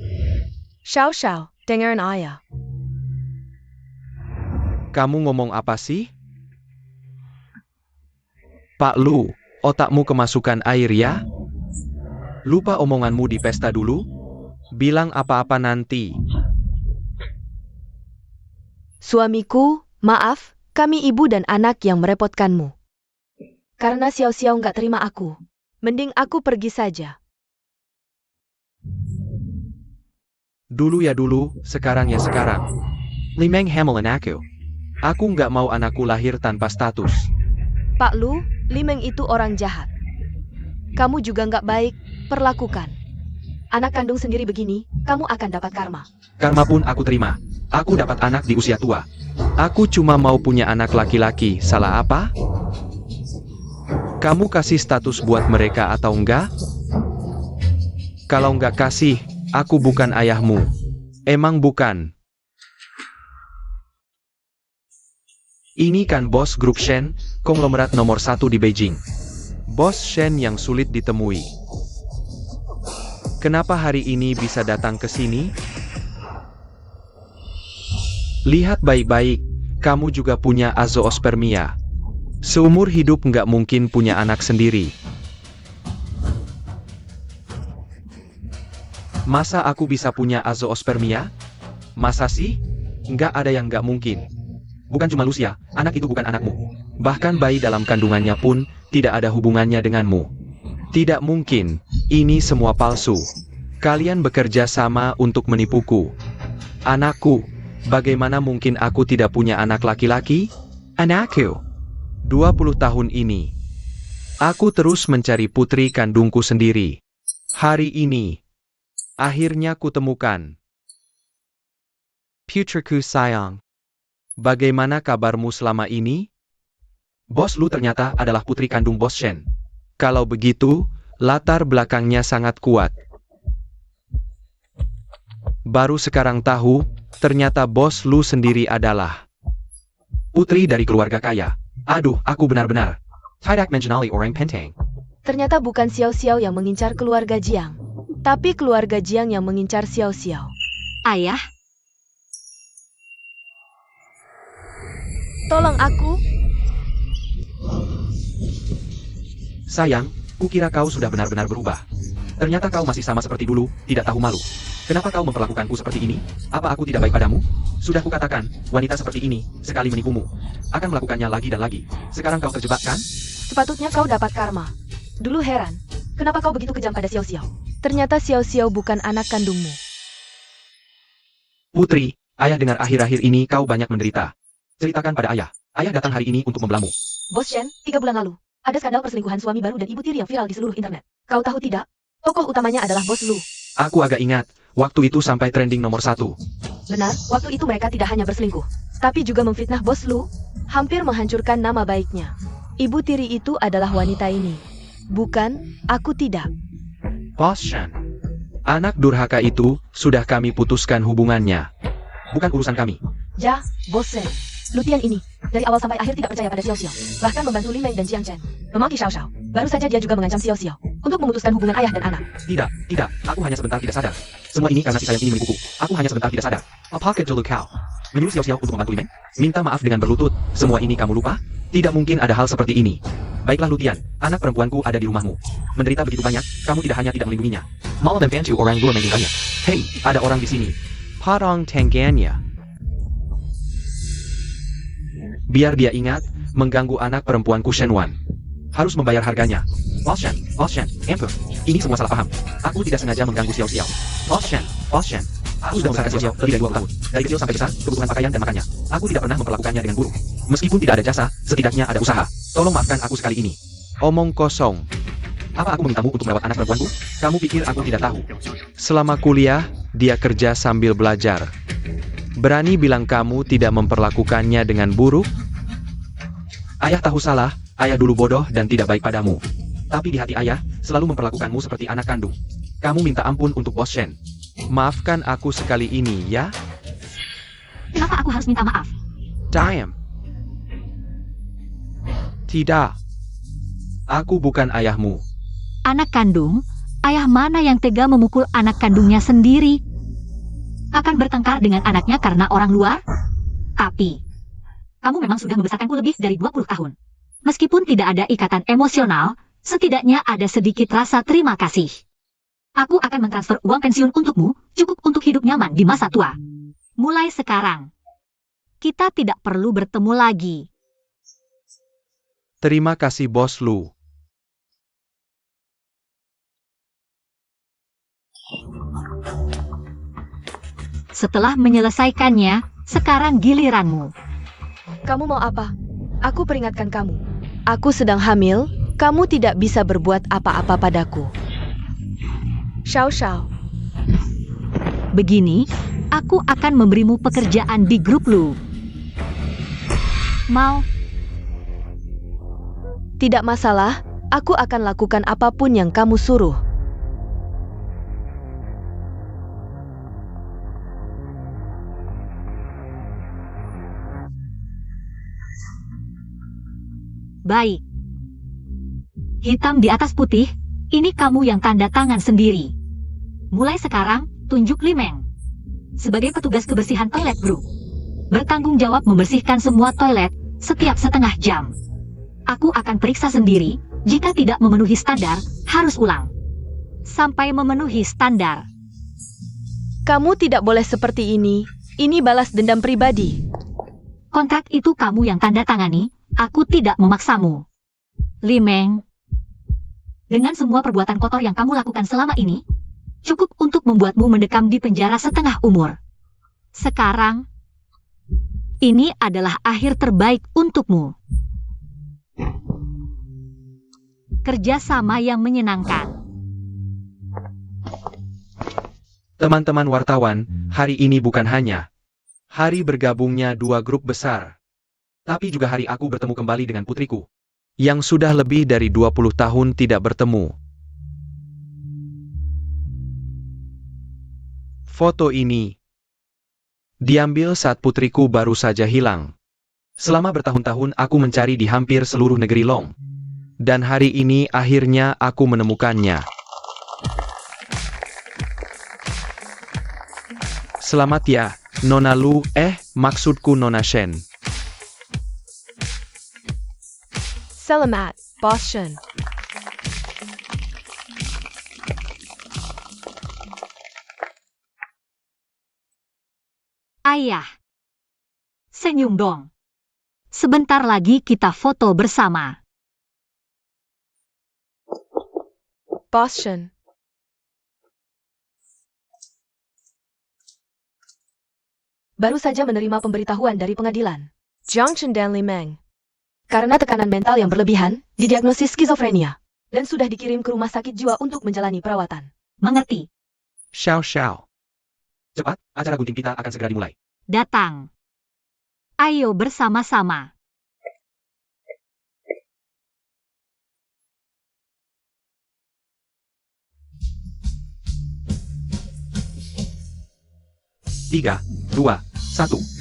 Xiao, dengerin ayah. Kamu ngomong apa sih? Pak Lu, otakmu kemasukan air ya? Lupa omonganmu di pesta dulu? Bilang apa-apa nanti. Suamiku, maaf, kami ibu dan anak yang merepotkanmu. Karena Xiao nggak terima aku. Mending aku pergi saja. Dulu ya dulu, sekarang ya sekarang. Li Meng hamilin aku. Aku nggak mau anakku lahir tanpa status. Pak Lu, Li Meng itu orang jahat. Kamu juga nggak baik, perlakukan. Anak kandung sendiri begini, kamu akan dapat karma. Karma pun aku terima. Aku dapat anak di usia tua. Aku cuma mau punya anak laki-laki, salah apa? Kamu kasih status buat mereka atau enggak? Kalau enggak kasih, aku bukan ayahmu. Emang bukan? Ini kan bos grup Shen, konglomerat nomor 1 di Beijing. Bos Shen yang sulit ditemui. Kenapa hari ini bisa datang ke sini? Lihat baik-baik, kamu juga punya azoospermia. Seumur hidup nggak mungkin punya anak sendiri. Masa aku bisa punya azoospermia? Masa sih? Nggak ada yang nggak mungkin. Bukan cuma Lucia, anak itu bukan anakmu. Bahkan bayi dalam kandungannya pun tidak ada hubungannya denganmu. Tidak mungkin, ini semua palsu. Kalian bekerja sama untuk menipuku. Anakku, bagaimana mungkin aku tidak punya anak laki-laki? Anakku, 20 tahun ini, aku terus mencari putri kandungku sendiri. Hari ini, akhirnya kutemukan. Putriku sayang. Bagaimana kabarmu selama ini? Bos Lu ternyata adalah putri kandung Bos Shen. Kalau begitu, latar belakangnya sangat kuat. Baru sekarang tahu, ternyata Bos Lu sendiri adalah putri dari keluarga kaya. Aduh, aku benar-benar. Tidak mengenali orang penting. Ternyata bukan Xiao Xiao yang mengincar keluarga Jiang, tapi keluarga Jiang yang mengincar Xiao Xiao. Ayah, Tolong aku. Sayang, kukira kau sudah benar-benar berubah. Ternyata kau masih sama seperti dulu, tidak tahu malu. Kenapa kau memperlakukanku seperti ini? Apa aku tidak baik padamu? Sudah kukatakan, wanita seperti ini, sekali menipumu, akan melakukannya lagi dan lagi. Sekarang kau terjebak kan? Sepatutnya kau dapat karma. Dulu heran, kenapa kau begitu kejam pada Xiao Xiao? Ternyata Xiao Xiao bukan anak kandungmu. Putri, ayah dengar akhir-akhir ini kau banyak menderita. Ceritakan pada ayah. Ayah datang hari ini untuk membelamu. Bos Shen, 3 bulan lalu, ada skandal perselingkuhan suami baru dan ibu tiri yang viral di seluruh internet. Kau tahu tidak? Tokoh utamanya adalah Bos Lu. Aku agak ingat, waktu itu sampai trending nomor 1. Benar, waktu itu mereka tidak hanya berselingkuh, tapi juga memfitnah Bos Lu, hampir menghancurkan nama baiknya. Ibu tiri itu adalah wanita ini. Bukan, aku tidak. Bos Shen. Anak durhaka itu, sudah kami putuskan hubungannya. Bukan urusan kami. Ja, Bos Shen. Lutian ini, dari awal sampai akhir tidak percaya pada Xiao Xiao, bahkan membantu Li Meng dan Jiang Chen memaki Xiao Xiao. Baru saja dia juga mengancam Xiao Xiao untuk memutuskan hubungan ayah dan anak. Tidak, aku hanya sebentar tidak sadar. Semua ini karena si sayang ini menipuku. Aku hanya sebentar tidak sadar. Apakah dulu kau? Menyuruh Xiao Xiao untuk membantu Li Meng? Minta maaf dengan berlutut. Semua ini kamu lupa? Tidak mungkin ada hal seperti ini. Baiklah Lutian, anak perempuanku ada di rumahmu. Menderita begitu banyak, kamu tidak hanya tidak melindunginya, malah membantu orang luar meninggalnya. Hei, ada orang di sini. Padang Tangganya. Biar dia ingat, mengganggu anak perempuanku Shenwan. Harus membayar harganya. Bos Shen, ampun. Ini semua salah paham. Aku tidak sengaja mengganggu Xiao Xiao. Bos Shen. Aku sudah membesarkan Xiao Xiao lebih dari 20 tahun. Dari kecil sampai besar, kebutuhan pakaian dan makannya. Aku tidak pernah memperlakukannya dengan buruk. Meskipun tidak ada jasa, setidaknya ada usaha. Tolong maafkan aku sekali ini. Omong kosong. Apa aku memintamu untuk merawat anak perempuanku? Kamu pikir aku tidak tahu? Selama kuliah, dia kerja sambil belajar. Berani bilang kamu tidak memperlakukannya dengan buruk? Ayah tahu salah, ayah dulu bodoh dan tidak baik padamu. Tapi di hati ayah, selalu memperlakukanmu seperti anak kandung. Kamu minta ampun untuk Bos Shen. Maafkan aku sekali ini, ya? kenapa aku harus minta maaf? Diam. Tidak. Aku bukan ayahmu. Anak kandung, ayah mana yang tega memukul anak kandungnya sendiri? Akan bertengkar dengan anaknya karena orang luar? Tapi, kamu memang sudah membesarkanku lebih dari 20 tahun. Meskipun tidak ada ikatan emosional, setidaknya ada sedikit rasa terima kasih. Aku akan mentransfer uang pensiun untukmu, cukup untuk hidup nyaman di masa tua. Mulai sekarang, kita tidak perlu bertemu lagi. Terima kasih Bos Lu. Setelah menyelesaikannya, sekarang giliranmu. Kamu mau apa? Aku peringatkan kamu. Aku sedang hamil, kamu tidak bisa berbuat apa-apa padaku. Xiao Xiao. Begini, aku akan memberimu pekerjaan di grup Lu. Mau? Tidak masalah, aku akan lakukan apapun yang kamu suruh. Baik. Hitam di atas putih, ini kamu yang tanda tangan sendiri. Mulai sekarang, tunjuk Li Meng sebagai petugas kebersihan toilet grup. Bertanggung jawab membersihkan semua toilet setiap setengah jam. Aku akan periksa sendiri, jika tidak memenuhi standar, harus ulang. Sampai memenuhi standar. Kamu tidak boleh seperti ini balas dendam pribadi. Kontrak itu kamu yang tanda tangani, aku tidak memaksamu. Limeng, dengan semua perbuatan kotor yang kamu lakukan selama ini, cukup untuk membuatmu mendekam di penjara setengah umur. Sekarang, ini adalah akhir terbaik untukmu. Kerjasama yang menyenangkan. Teman-teman wartawan, hari ini bukan hanya hari bergabungnya dua grup besar, tapi juga hari aku bertemu kembali dengan putriku, yang sudah lebih dari 20 tahun tidak bertemu. Foto ini diambil saat putriku baru saja hilang. Selama bertahun-tahun aku mencari di hampir seluruh negeri Long. Dan hari ini akhirnya aku menemukannya. Selamat ya, Nona Lu, maksudku Nona Shen. Selamat, Boss Shen. Ayah. Senyum dong. Sebentar lagi kita foto bersama. Boss Shen. Baru saja menerima pemberitahuan dari pengadilan. Jiang Chen dan Li Meng. Karena tekanan mental yang berlebihan, didiagnosis skizofrenia. Dan sudah dikirim ke rumah sakit jiwa untuk menjalani perawatan. Mengerti? Xiao Xiao. Cepat, acara gunting kita akan segera dimulai. Datang. Ayo bersama-sama. Tiga, dua, satu.